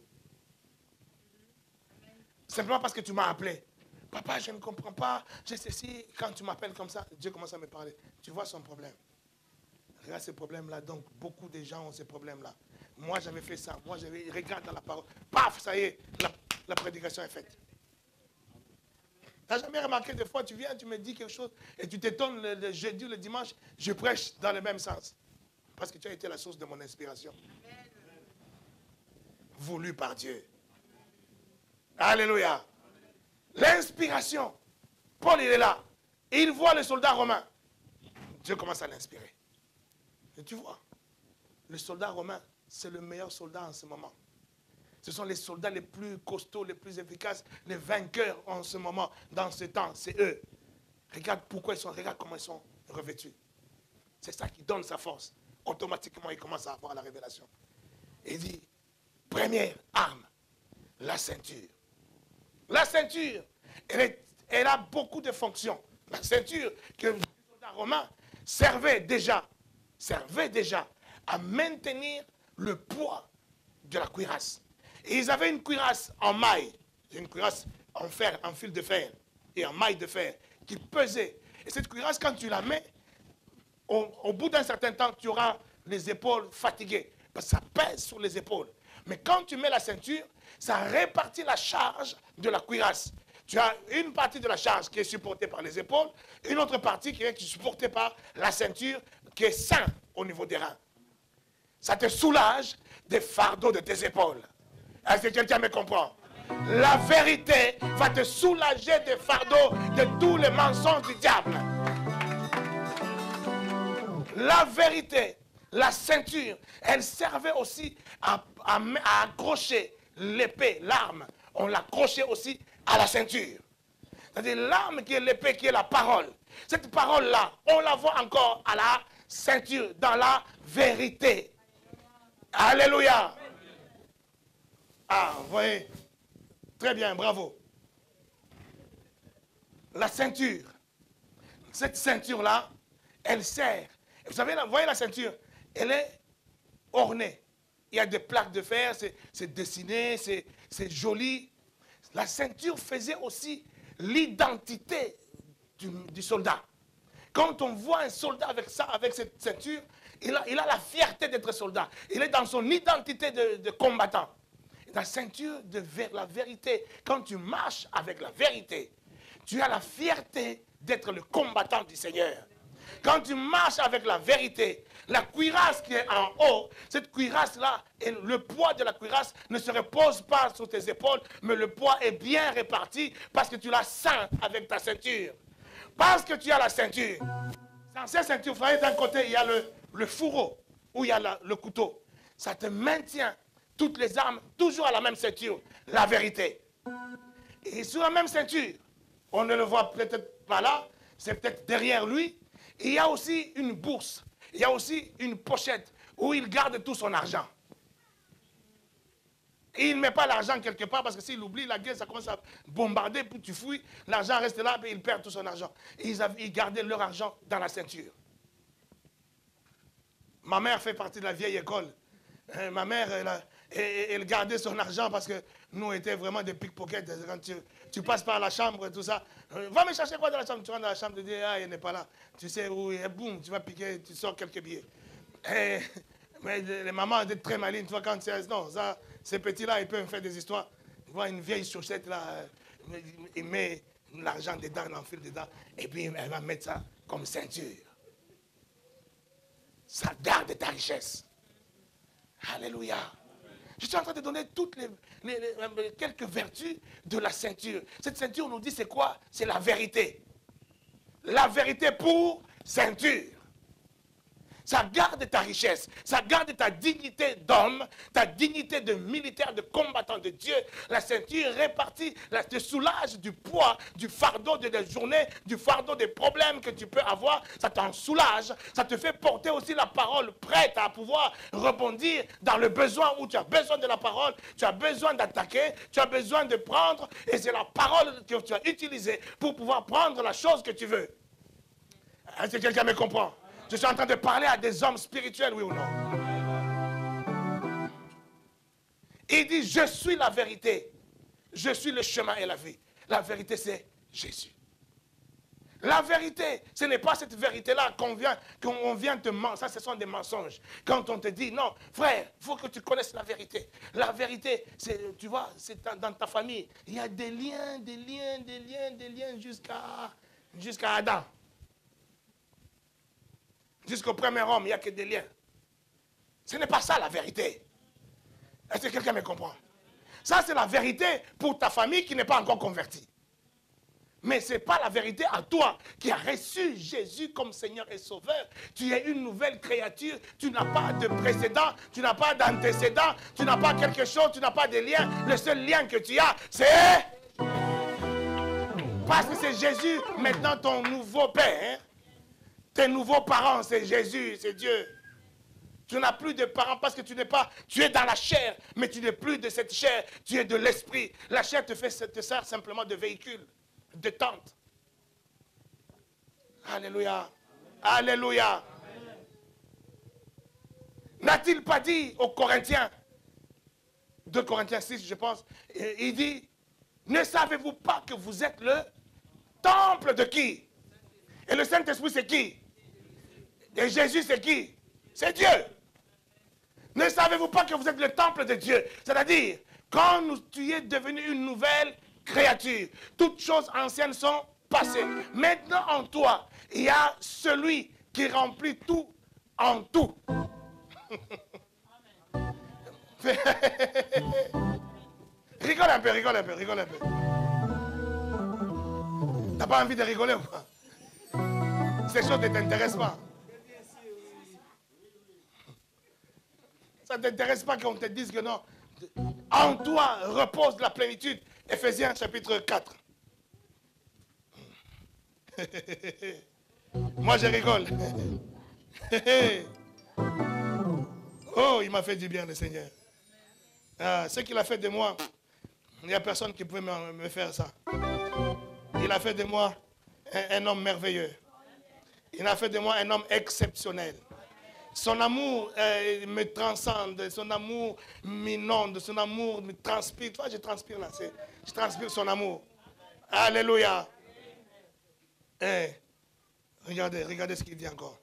Simplement parce que tu m'as appelé. Papa, je ne comprends pas. Je sais si, quand tu m'appelles comme ça, Dieu commence à me parler. Tu vois son problème. Regarde ce problème-là. Donc, beaucoup de gens ont ces problèmes-là. Moi, j'avais fait ça. Moi, j'avais... Regarde dans la parole. Paf, ça y est, la prédication est faite. Tu n'as jamais remarqué, des fois, tu viens, tu me dis quelque chose, et tu t'étonnes le jeudi ou le dimanche, je prêche dans le même sens. Parce que tu as été la source de mon inspiration. Voulu par Dieu. Alléluia. L'inspiration. Paul, il est là. Il voit le soldat romain. Dieu commence à l'inspirer. Et tu vois, le soldat romain, c'est le meilleur soldat en ce moment. Ce sont les soldats les plus costauds, les plus efficaces, les vainqueurs en ce moment, dans ce temps. C'est eux. Regarde pourquoi ils sont, regarde comment ils sont revêtus. C'est ça qui donne sa force. Automatiquement, il commence à avoir la révélation. Il dit, première arme, la ceinture. La ceinture, elle a beaucoup de fonctions. La ceinture que les soldats romains servait déjà à maintenir le poids de la cuirasse. Et ils avaient une cuirasse en maille, une cuirasse en fer, en fil de fer et en maille de fer qui pesait. Et cette cuirasse, quand tu la mets, au bout d'un certain temps, tu auras les épaules fatiguées parce que ça pèse sur les épaules. Mais quand tu mets la ceinture, ça répartit la charge de la cuirasse. Tu as une partie de la charge qui est supportée par les épaules, une autre partie qui est supportée par la ceinture qui est sain au niveau des reins. Ça te soulage des fardeaux de tes épaules. Est-ce que quelqu'un me comprend? La vérité va te soulager des fardeaux de tous les mensonges du diable. La vérité, la ceinture, elle servait aussi à accrocher l'épée, l'arme. On l'accrochait aussi à la ceinture. C'est-à-dire l'arme qui est l'épée, qui est la parole. Cette parole-là, on la voit encore à la ceinture, dans la vérité. Alléluia. Ah, vous voyez. Très bien, bravo. La ceinture. Cette ceinture-là, elle sert. Vous savez, vous voyez la ceinture, elle est ornée. Il y a des plaques de fer, c'est dessiné, c'est joli. La ceinture faisait aussi l'identité du soldat. Quand on voit un soldat avec ça, avec cette ceinture, il a la fierté d'être soldat. Il est dans son identité de combattant. La ceinture de la vérité, quand tu marches avec la vérité, tu as la fierté d'être le combattant du Seigneur. Quand tu marches avec la vérité, la cuirasse qui est en haut, cette cuirasse-là, le poids de la cuirasse ne se repose pas sur tes épaules, mais le poids est bien réparti parce que tu l'as sain avec ta ceinture. Parce que tu as la ceinture. Dans cette ceinture, vous voyez, d'un côté, il y a le fourreau, où il y a le couteau. Ça te maintient toutes les armes, toujours à la même ceinture, la vérité. Et sur la même ceinture, on ne le voit peut-être pas là, c'est peut-être derrière lui, il y a aussi une bourse, il y a aussi une pochette où il garde tout son argent. Et il ne met pas l'argent quelque part parce que s'il oublie, la guerre, ça commence à bombarder, puis tu fouilles, l'argent reste là, puis il perd tout son argent. Et ils gardaient leur argent dans la ceinture. Ma mère fait partie de la vieille école. Ma mère, elle gardait son argent parce que nous, on était vraiment des pickpockets. Quand tu passes par la chambre et tout ça, va me chercher quoi dans la chambre? Tu rentres dans la chambre, tu dis, ah, il n'est pas là. Tu sais où il est, boum, tu vas piquer, tu sors quelques billets. Mais les mamans étaient très malines. Tu vois, quand c'est, non, ça, ces petits-là, ils peuvent faire des histoires. Tu vois, une vieille chaussette là, il met l'argent dedans, il enfile dedans, et puis elle va mettre ça comme ceinture. Ça garde ta richesse. Alléluia. Je suis en train de donner toutes quelques vertus de la ceinture. Cette ceinture, on nous dit, c'est quoi? C'est la vérité. La vérité pour ceinture. ça garde ta richesse, ça garde ta dignité d'homme, ta dignité de militaire, de combattant de Dieu. La ceinture répartie, te soulage du poids, du fardeau de la journée, du fardeau des problèmes que tu peux avoir. Ça t'en soulage, ça te fait porter aussi la parole prête à pouvoir rebondir dans le besoin où tu as besoin de la parole, tu as besoin d'attaquer, tu as besoin de prendre, et c'est la parole que tu as utilisée pour pouvoir prendre la chose que tu veux. Est-ce que quelqu'un me comprend? Je suis en train de parler à des hommes spirituels, oui ou non? Il dit, je suis la vérité. Je suis le chemin et la vie. La vérité, c'est Jésus. La vérité, ce n'est pas cette vérité-là qu'on vient te mentir. Ça, ce sont des mensonges. Quand on te dit, non, frère, il faut que tu connaisses la vérité. La vérité, c'est, tu vois, c'est dans ta famille. Il y a des liens jusqu'à Adam. Jusqu'au premier homme, il n'y a que des liens. Ce n'est pas ça la vérité. Est-ce que quelqu'un me comprend? Ça, c'est la vérité pour ta famille qui n'est pas encore convertie. Mais ce n'est pas la vérité à toi qui as reçu Jésus comme Seigneur et Sauveur. Tu es une nouvelle créature. Tu n'as pas de précédent, tu n'as pas d'antécédent, tu n'as pas quelque chose, tu n'as pas de lien. Le seul lien que tu as, c'est... Parce que c'est Jésus, maintenant ton nouveau père. Hein? Tes nouveaux parents, c'est Jésus, c'est Dieu. Tu n'as plus de parents parce que tu n'es pas... Tu es dans la chair, mais tu n'es plus de cette chair. Tu es de l'esprit. La chair te sert simplement de véhicule, de tente. Alléluia. Alléluia. N'a-t-il pas dit aux Corinthiens, 2 Corinthiens 6, je pense, il dit, ne savez-vous pas que vous êtes le temple de qui? Et le Saint-Esprit, c'est qui? Et Jésus, c'est qui? C'est Dieu. Ne savez-vous pas que vous êtes le temple de Dieu? C'est-à-dire, quand tu es devenu une nouvelle créature, toutes choses anciennes sont passées. Maintenant, en toi, il y a celui qui remplit tout en tout. Rigole un peu, rigole un peu, rigole un peu. T'as pas envie de rigoler ou pas? Ces choses ne t'intéressent pas. Ça ne t'intéresse pas qu'on te dise que non. En toi repose la plénitude. Éphésiens chapitre 4. Moi je rigole. Oh, il m'a fait du bien le Seigneur. Ce qu'il a fait de moi, il n'y a personne qui pouvait me faire ça. Il a fait de moi un homme merveilleux. Il a fait de moi un homme exceptionnel. Son amour me transcende, son amour m'inonde, son amour me transpire. Toi, je transpire là, je transpire son amour. Alléluia. Regardez ce qu'il dit encore.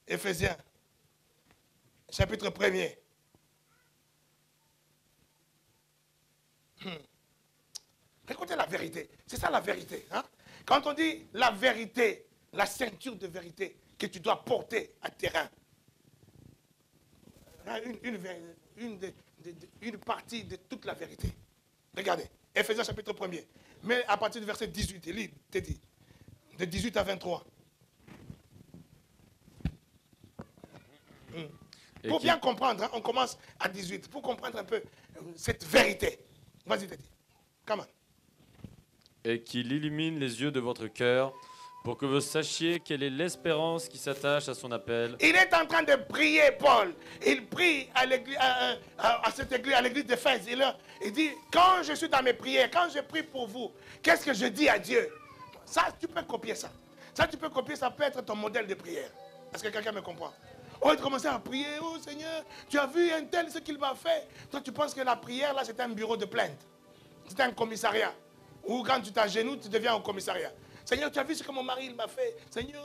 Éphésiens, chapitre 1er. Écoutez la vérité. C'est ça la vérité. Hein? Quand on dit la vérité, la ceinture de vérité que tu dois porter à terrain, une partie de toute la vérité. Regardez, Éphésiens chapitre 1er. Mais à partir du verset 18, il te dit, de 18 à 23. Pour bien comprendre, hein, on commence à 18, pour comprendre un peu cette vérité. Vas-y, Teddy. Come on. Et qu'il illumine les yeux de votre cœur, pour que vous sachiez quelle est l'espérance qui s'attache à son appel. Il est en train de prier, Paul. Il prie à l'église, à cette église, à l'église d'Éphèse. Il dit, quand je suis dans mes prières, quand je prie pour vous, qu'est-ce que je dis à Dieu? Ça, tu peux copier ça. Ça, tu peux copier, ça peut être ton modèle de prière. Est-ce que quelqu'un me comprend? Oh, il commençait à prier, oh Seigneur, tu as vu un tel ce qu'il m'a fait. Toi, tu penses que la prière, là, c'est un bureau de plainte. C'est un commissariat. Ou quand tu t'agenouilles, tu deviens au commissariat. Seigneur, tu as vu ce que mon mari il m'a fait. Seigneur,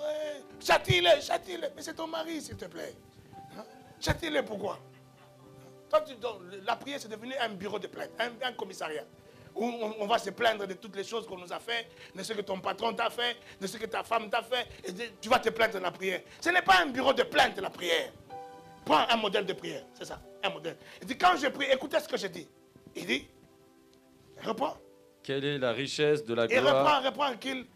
châtie-le, châtie-le. Mais c'est ton mari, s'il te plaît. Hein? Châtie-le, pourquoi? Toi, la prière, c'est devenu un bureau de plainte, un commissariat. Où on va se plaindre de toutes les choses qu'on nous a fait, de ce que ton patron t'a fait, de ce que ta femme t'a fait. Et tu vas te plaindre dans la prière. Ce n'est pas un bureau de plainte, la prière. Prends un modèle de prière. C'est ça, un modèle. Il dit, quand je prie, écoutez ce que je dis. Il dit, reprends. Quelle est la richesse de la Et gloire? reprends qu'il...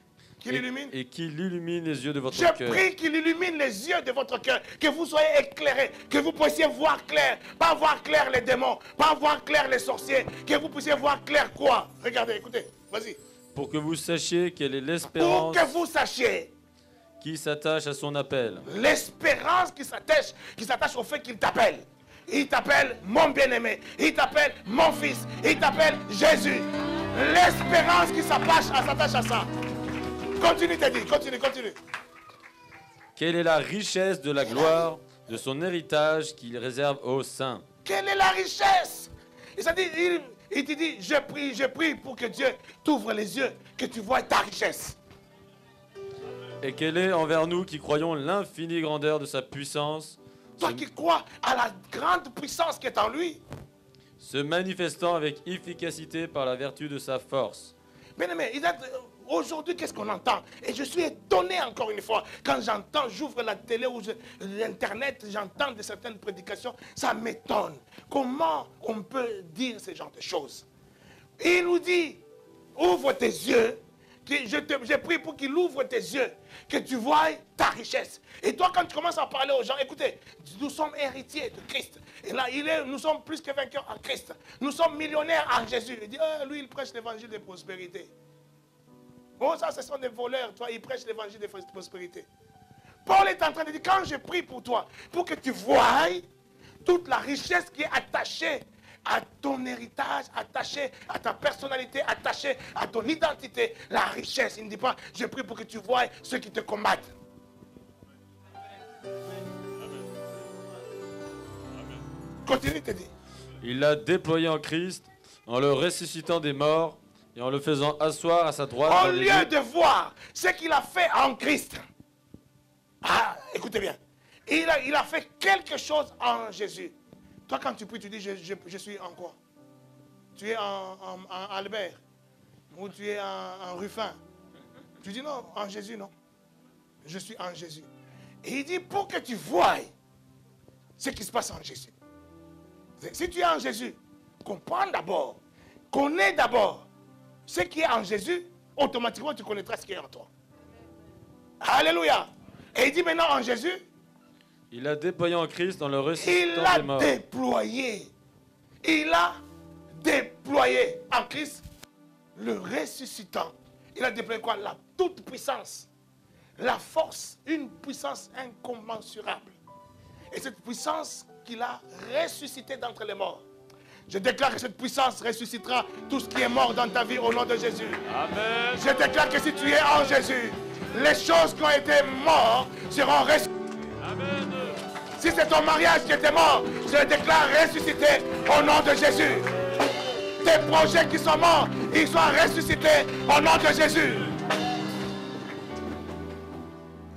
Qu'il illumine. Et qu'il illumine les yeux de votre Je cœur. prie qu'il illumine les yeux de votre cœur, que vous soyez éclairés, que vous puissiez voir clair, pas voir clair les démons, pas voir clair les sorciers, que vous puissiez voir clair quoi? Regardez, écoutez, vas-y. Pour que vous sachiez quelle est Pour l'espérance que vous sachiez qui s'attache à son appel. l'espérance qui s'attache au fait qu'il t'appelle. Il t'appelle mon bien-aimé, il t'appelle mon fils, il t'appelle Jésus. L'espérance qui s'attache à ça. Continue, Teddy, continue. Quelle est la richesse de la gloire de son héritage qu'il réserve aux saints. Quelle est la richesse? Il te dit, je prie pour que Dieu t'ouvre les yeux, que tu vois ta richesse. Et quelle est envers nous qui croyons l'infinie grandeur de sa puissance, Toi qui crois à la grande puissance qui est en lui. se manifestant avec efficacité par la vertu de sa force. Bien aimé, aujourd'hui, qu'est-ce qu'on entend? Et je suis étonné encore une fois. Quand j'ouvre la télé ou l'internet, j'entends de certaines prédications, ça m'étonne. Comment on peut dire ce genre de choses? Il nous dit, ouvre tes yeux. Je prie pour qu'il ouvre tes yeux, que tu vois ta richesse. Et toi, quand tu commences à parler aux gens, écoutez, nous sommes héritiers de Christ. Et là, nous sommes plus que vainqueurs en Christ. Nous sommes millionnaires en Jésus. Il dit, lui, il prêche l'évangile de prospérité. Oh, ça, ce sont des voleurs. Toi, ils prêchent l'évangile de prospérité. Paul est en train de dire, quand je prie pour toi, pour que tu voies toute la richesse qui est attachée à ton héritage, attaché à ta personnalité, attaché à ton identité, la richesse. Il ne dit pas, je prie pour que tu voies ceux qui te combattent. Continue, te dit. Il l'a déployé en Christ, en le ressuscitant des morts et en le faisant asseoir à sa droite. Au lieu de voir ce qu'il a fait en Christ. Ah, écoutez bien. Il a fait quelque chose en Jésus. Toi, quand tu pries, tu dis, je suis en quoi? Tu es en Albert. Ou tu es en Ruffin. Tu dis non, en Jésus, non. Je suis en Jésus. Et il dit, pour que tu voies ce qui se passe en Jésus. Si tu es en Jésus, comprends d'abord, connais d'abord ce qui est en Jésus, automatiquement tu connaîtras ce qui est en toi. Alléluia. Et il dit maintenant en Jésus, il a déployé en Christ en le ressuscitant il des morts. Il a déployé en Christ le ressuscitant. Il a déployé quoi? La toute puissance, la force, une puissance incommensurable. Et cette puissance qu'il a ressuscité d'entre les morts. Je déclare que cette puissance ressuscitera tout ce qui est mort dans ta vie au nom de Jésus. Amen. Je déclare que si tu es en Jésus, les choses qui ont été mortes seront ressuscitées. Amen. Si c'est ton mariage qui était mort, je le déclare ressuscité au nom de Jésus. Tes projets qui sont morts, ils soient ressuscités au nom de Jésus.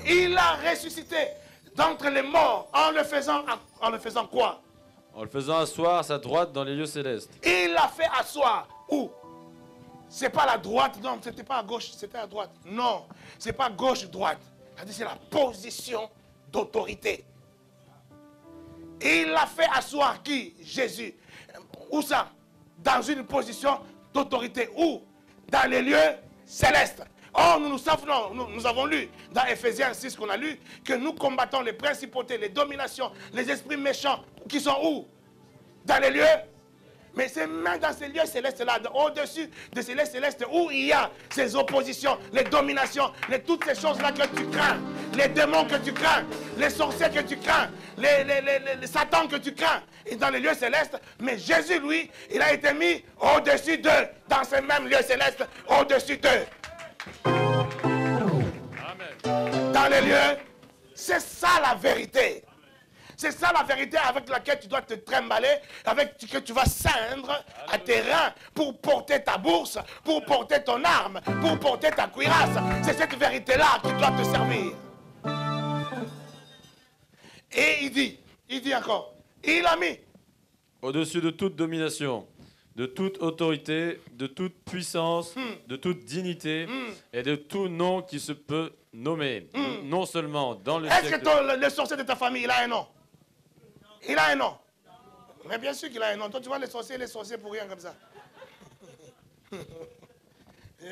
Il a ressuscité d'entre les morts en le faisant quoi? En le faisant asseoir à sa droite dans les lieux célestes. Il l'a fait asseoir. Où? C'est pas la droite, non, c'était pas à gauche, c'était à droite. Non, c'est pas gauche-droite. C'est la position d'autorité. Il l'a fait asseoir qui? Jésus. Où ça? Dans une position d'autorité. Où? Dans les lieux célestes. Oh, nous avons lu dans Ephésiens 6 qu'on a lu que nous combattons les principautés, les dominations, les esprits méchants qui sont où? Dans les lieux. Mais c'est même dans ces lieux célestes-là, au-dessus de ces lieux célestes où il y a ces oppositions, les dominations, toutes ces choses-là que tu crains, les démons que tu crains, les sorciers que tu crains, les satans que tu crains, et dans les lieux célestes. Mais Jésus, lui, il a été mis au-dessus d'eux, dans ces mêmes lieux célestes, au-dessus d'eux. Dans les lieux, c'est ça la vérité. C'est ça la vérité avec laquelle tu dois te trimballer, avec que tu vas ceindre à tes reins pour porter ta bourse, pour porter ton arme, pour porter ta cuirasse. C'est cette vérité-là qui doit te servir. Et il dit encore, il a mis au-dessus de toute domination, de toute autorité, de toute puissance, de toute dignité et de tout nom qui se peut nommer. Non seulement dans le siècle... Est-ce que le sorcier de ta famille, il a un nom? Il a un nom. Mais bien sûr qu'il a un nom. Toi, tu vois les sorciers pour rien comme ça.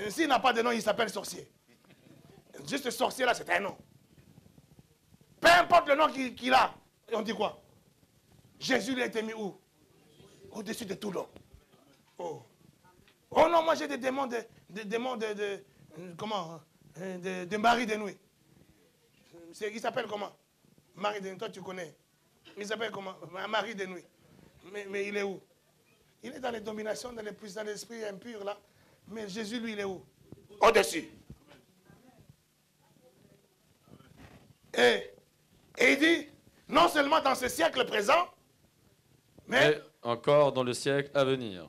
S'il n'a pas de nom, il s'appelle sorcier. Juste sorcier là, c'est un nom. Peu importe le nom qu'il a. Et on dit quoi? Jésus lui a été mis où? Au-dessus de tout nom. Oh. Oh non, moi j'ai des démons comment? De mari de nuit. Il s'appelle comment? Mari de nuit, toi tu connais. Il s'appelle comment? Mari de nuit. Mais il est où? Il est dans les dominations, dans l'esprit impur là. Mais Jésus, lui, il est où? Au-dessus. Et il dit, non seulement dans ce siècle présent, mais encore dans le siècle à venir.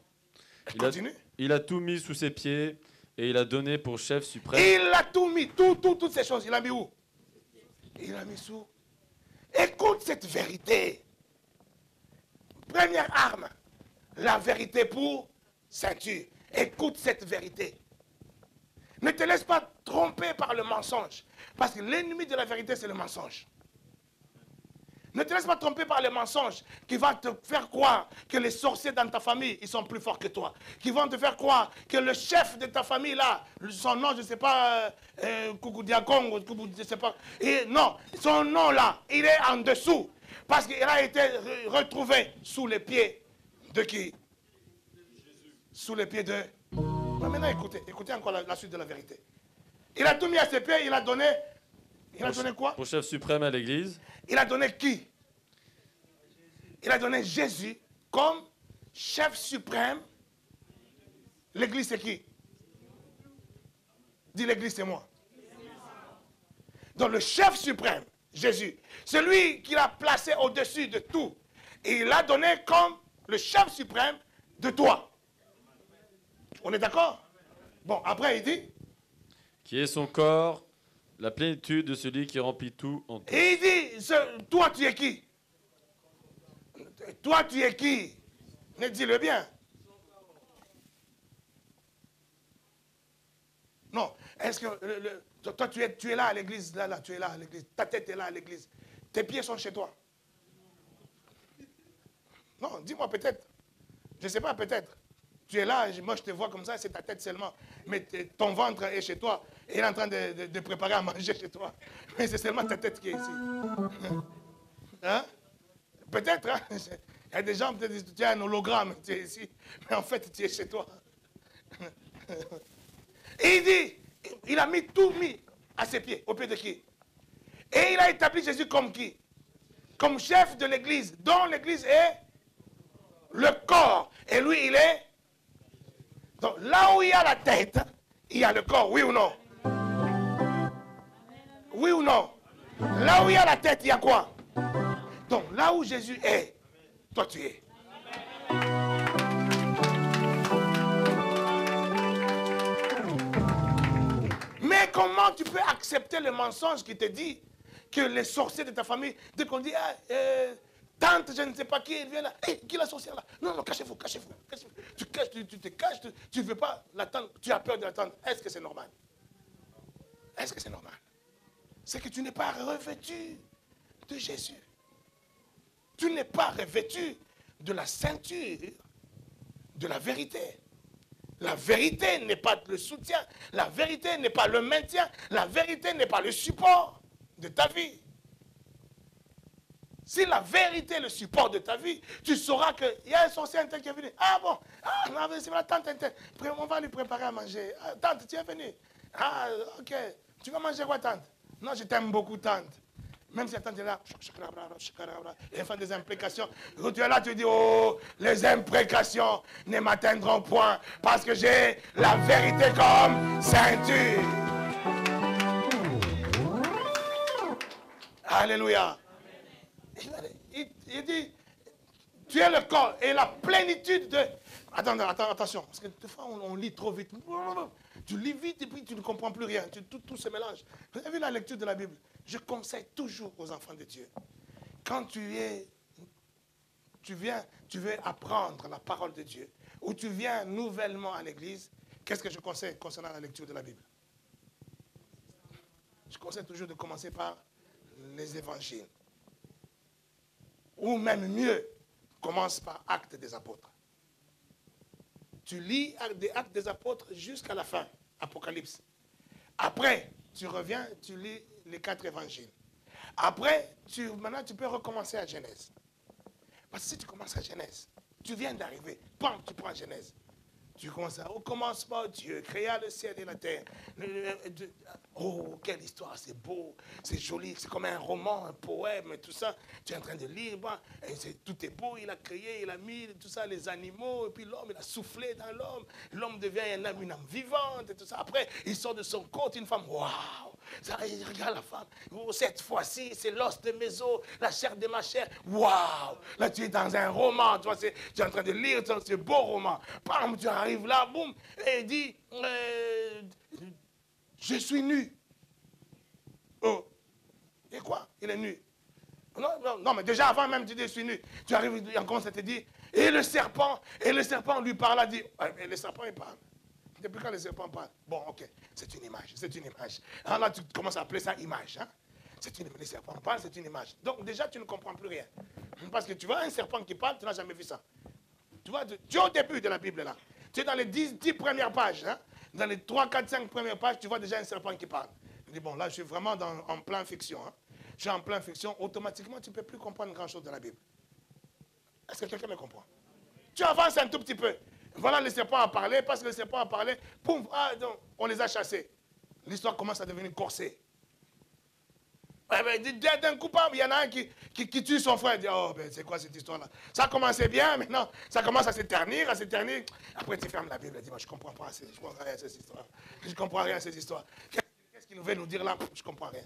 Il a tout mis sous ses pieds et il a donné pour chef suprême. Il a tout mis, toutes ces choses. Il a mis où? Il a mis sous. Écoute cette vérité. Première arme, la vérité pour ceinture. Écoute cette vérité. Ne te laisse pas tromper par le mensonge. Parce que l'ennemi de la vérité, c'est le mensonge. Ne te laisse pas tromper par le mensonge qui va te faire croire que les sorciers dans ta famille, ils sont plus forts que toi. Qui vont te faire croire que le chef de ta famille, là, son nom, je ne sais pas, Coucou Diakong, je ne sais pas. Et non, son nom, là, il est en dessous. Parce qu'il a été retrouvé sous les pieds de qui? Sous les pieds de... Non, maintenant, écoutez encore la suite de la vérité. Il a tout mis à ses pieds, il a donné quoi? Pour chef suprême à l'église. Il a donné qui? Il a donné Jésus comme chef suprême. L'église, c'est qui? Dis, l'église, c'est moi. Donc, le chef suprême, Jésus, celui qu'il a placé au-dessus de tout, et il l'a donné comme le chef suprême de toi. On est d'accord? Bon, après, il dit... Qui est son corps, la plénitude de celui qui remplit tout en tout. Et il dit, toi, tu es qui? Toi, tu es qui? Mais dis-le bien. Non, est-ce que... toi, tu es là à l'église, là, tu es là à l'église. Ta tête est là à l'église. Tes pieds sont chez toi. Non, dis-moi peut-être. Je ne sais pas, peut-être. Tu es là, moi je te vois comme ça, c'est ta tête seulement. Mais ton ventre est chez toi. Et il est en train de préparer à manger chez toi. Mais c'est seulement ta tête qui est ici. Hein? Peut-être, hein? Il y a des gens, peut-être, tu as un hologramme, tu es ici. Mais en fait, tu es chez toi. Et il dit, il a tout mis à ses pieds, au pied de qui? Et il a établi Jésus comme qui? Comme chef de l'église, dont l'église est le corps. Et lui, il est... Donc, là où il y a la tête, il y a le corps, oui ou non? Oui ou non? Là où il y a la tête, il y a quoi? Donc, là où Jésus est, toi tu es. Mais comment tu peux accepter le mensonge qui te dit que les sorciers de ta famille, dès qu'on dit, tante, je ne sais pas qui, il vient là. Hey, qui est la sorcière là? Non, non, cachez-vous, cachez-vous. Tu te caches, tu ne veux pas l'attendre, tu as peur de l'attendre. Est-ce que c'est normal? Est-ce que c'est normal? C'est que tu n'es pas revêtu de Jésus. Tu n'es pas revêtu de la ceinture de la vérité. La vérité n'est pas le soutien. La vérité n'est pas le maintien. La vérité n'est pas le support de ta vie. Si la vérité est le support de ta vie, tu sauras qu'il y a un sorcier intel qui est venu. Ah bon, c'est la tante intel. On va lui préparer à manger. Ah, tante, tu es venue. Ah, ok. Tu vas manger quoi, tante? Non, je t'aime beaucoup, tante. Même si la tante est là, et elle fait des imprécations. Quand tu es là, tu dis, oh, les imprécations ne m'atteindront point parce que j'ai la vérité comme ceinture. Alléluia. Il dit, tu es le corps et la plénitude de... Attention, parce que des fois on lit trop vite. Tu lis vite et puis tu ne comprends plus rien. Tout se mélange. Vous avez vu la lecture de la Bible? Je conseille toujours aux enfants de Dieu. Quand tu veux apprendre la parole de Dieu, ou tu viens nouvellement à l'église, qu'est-ce que je conseille concernant la lecture de la Bible? Je conseille toujours de commencer par les évangiles. Ou même mieux, commence par Actes des Apôtres. Tu lis des Actes des Apôtres jusqu'à la fin, Apocalypse. Après, tu reviens, tu lis les 4 évangiles. Après, maintenant, tu peux recommencer à Genèse. Parce que si tu commences à Genèse, tu viens d'arriver, bam, tu prends Genèse. Tu commences au commencement, Dieu créa le ciel et la terre. Oh, quelle histoire, c'est beau, c'est joli, c'est comme un roman, un poème, et tout ça. Tu es en train de lire, tout est beau, il a créé, il a mis tout ça, les animaux, et puis l'homme, il a soufflé dans l'homme. L'homme devient une âme vivante, et tout ça. Après, il sort de son côte, une femme, waouh, il regarde la femme. Oh, cette fois-ci, c'est l'os de mes os, la chair de ma chair. Waouh, là, tu es dans un roman, tu es en train de lire ce beau roman. Bam, tu arrive là, boum, et il dit, je suis nu. Oh, et quoi? Il est nu. Non, mais déjà avant même, tu dis, je suis nu. Tu arrives, il commence à te dire, et le serpent lui parla, dit, et le serpent, il parle. Depuis quand le serpent parle? Bon, ok, c'est une image. Alors là, tu commences à appeler ça image. Hein? Le serpent parle, c'est une image. Donc déjà, tu ne comprends plus rien. Parce que tu vois un serpent qui parle, tu n'as jamais vu ça. Tu vois, tu es au début de la Bible là. Tu es dans les 10 premières pages. Hein? Dans les 3, 4, 5 premières pages, tu vois déjà un serpent qui parle. Je dis, bon, là, je suis vraiment en plein fiction. Hein? Je suis en plein fiction. Automatiquement, tu ne peux plus comprendre grand-chose de la Bible. Est-ce que quelqu'un me comprend? Tu avances un tout petit peu. Voilà, le serpent a parlé. Parce que le serpent a parlé, poum, donc, on les a chassés. L'histoire commence à devenir corsée. D'un coup, il y en a un qui tue son frère. Il dit, oh, ben, c'est quoi cette histoire-là? Ça commençait bien, maintenant, ça commence à s'éternir, Après, tu fermes la Bible et tu dis, je ne comprends pas, je ne comprends rien à cette histoire. Je ne comprends rien à cette histoire. Qu'est-ce qu'il veut nous dire là? Je ne comprends rien.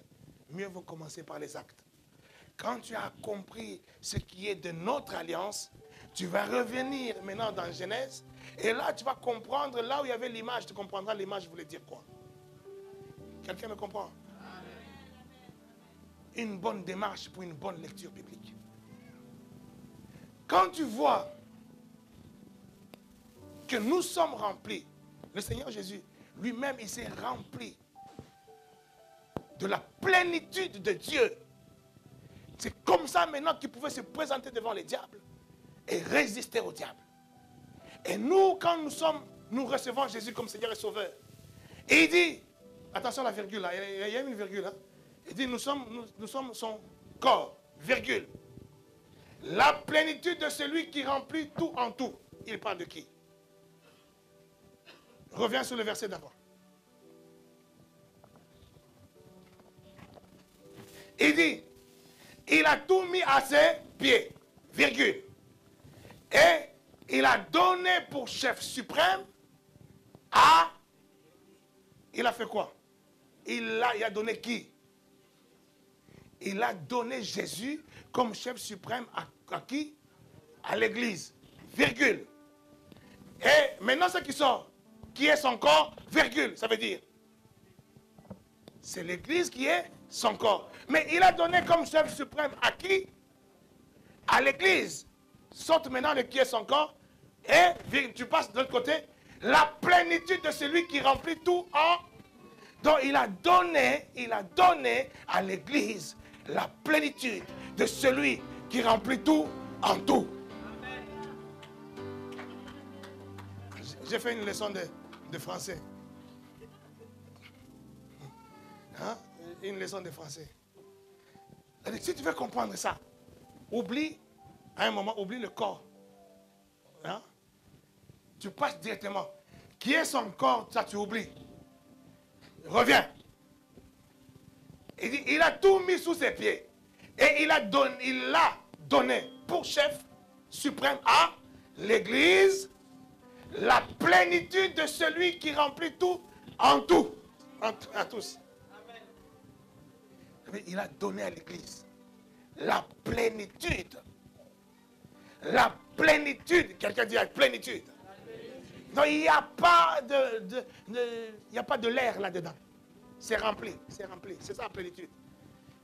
Mieux vaut commencer par les actes. Quand tu as compris ce qui est de notre alliance, tu vas revenir maintenant dans Genèse. Et là, tu vas comprendre, là où il y avait l'image, tu comprendras l'image voulait dire quoi. Quelqu'un me comprend? Une bonne démarche pour une bonne lecture biblique. Quand tu vois que nous sommes remplis, le Seigneur Jésus lui-même, il s'est rempli de la plénitude de Dieu. C'est comme ça maintenant qu'il pouvait se présenter devant les diables et résister au diable. Et nous, quand nous recevons Jésus comme Seigneur et Sauveur, et il dit, attention à la virgule là, il y a une virgule là. Il dit, nous sommes son corps, virgule. La plénitude de celui qui remplit tout en tout. Il parle de qui? Reviens sur le verset d'avant. Il dit, il a tout mis à ses pieds, virgule. Et il a donné pour chef suprême à... Il a fait quoi? Il a donné qui? Il a donné Jésus comme chef suprême à qui? À l'église. Virgule. Et maintenant ce qui sort, qui est son corps, virgule, ça veut dire. C'est l'église qui est son corps. Mais il a donné comme chef suprême à qui? À l'église. Saute maintenant le qui est son corps. Et tu passes de l'autre côté. La plénitude de celui qui remplit tout en... Donc il a donné à l'église la plénitude de celui qui remplit tout en tout. J'ai fait une leçon de français. Hein? Une leçon de français. Si tu veux comprendre ça, à un moment, oublie le corps. Hein? Tu passes directement. Qui est son corps, ça tu oublies. Reviens. Il dit, il a tout mis sous ses pieds. Et il a donné pour chef suprême à l'église la plénitude de celui qui remplit tout en tout. À tous. Amen. Il a donné à l'église la plénitude. La plénitude. Quelqu'un dit la plénitude. Non, il n'y a pas de l'air là-dedans. C'est rempli, c'est rempli. C'est ça la plénitude.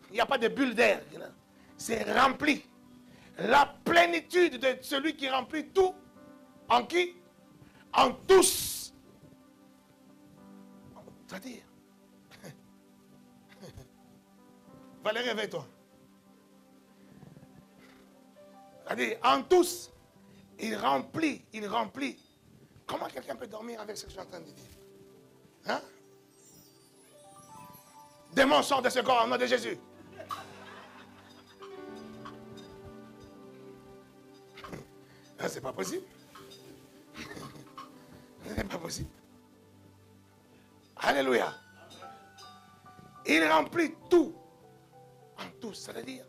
Il n'y a pas de bulle d'air. C'est rempli. La plénitude de celui qui remplit tout. En qui? En tous. C'est-à-dire. Valérie, réveille-toi. C'est-à-dire, en tous, il remplit. Comment quelqu'un peut dormir avec ce que je suis en train de dire? Hein? Démon, sort de ce corps au nom de Jésus. Non, c'est pas possible. C'est pas possible. Alléluia. Il remplit tout. En tout, c'est-à-dire,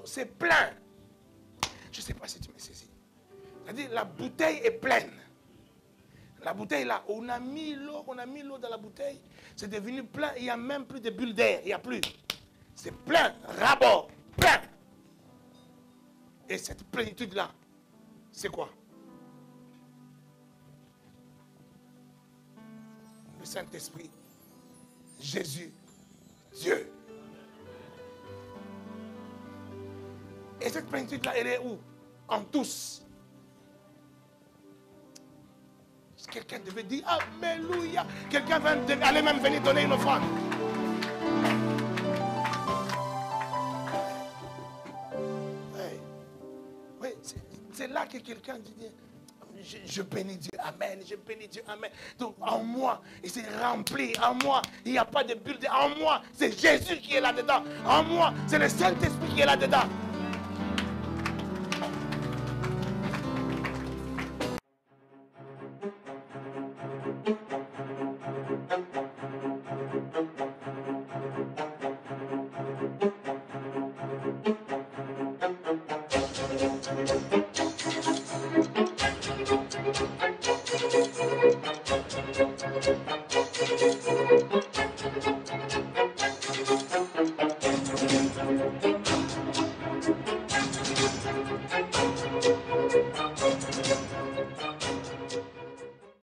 c'est plein. Je ne sais pas si tu me saisis. C'est-à-dire, la bouteille est pleine. La bouteille là, on a mis l'eau dans la bouteille. C'est devenu plein. Il n'y a même plus de bulles d'air. Il n'y a plus. C'est plein, rabord, plein. Et cette plénitude-là, c'est quoi? Le Saint-Esprit, Jésus, Dieu. Et cette plénitude-là, elle est où? En tous. Quelqu'un devait dire Alléluia. Quelqu'un allait même venir donner une offrande. Oui, c'est là que quelqu'un dit je bénis Dieu, amen, je bénis Dieu, amen. Donc en moi, il s'est rempli, en moi, il n'y a pas de bulle, en moi, c'est Jésus qui est là-dedans, en moi, c'est le Saint-Esprit qui est là-dedans.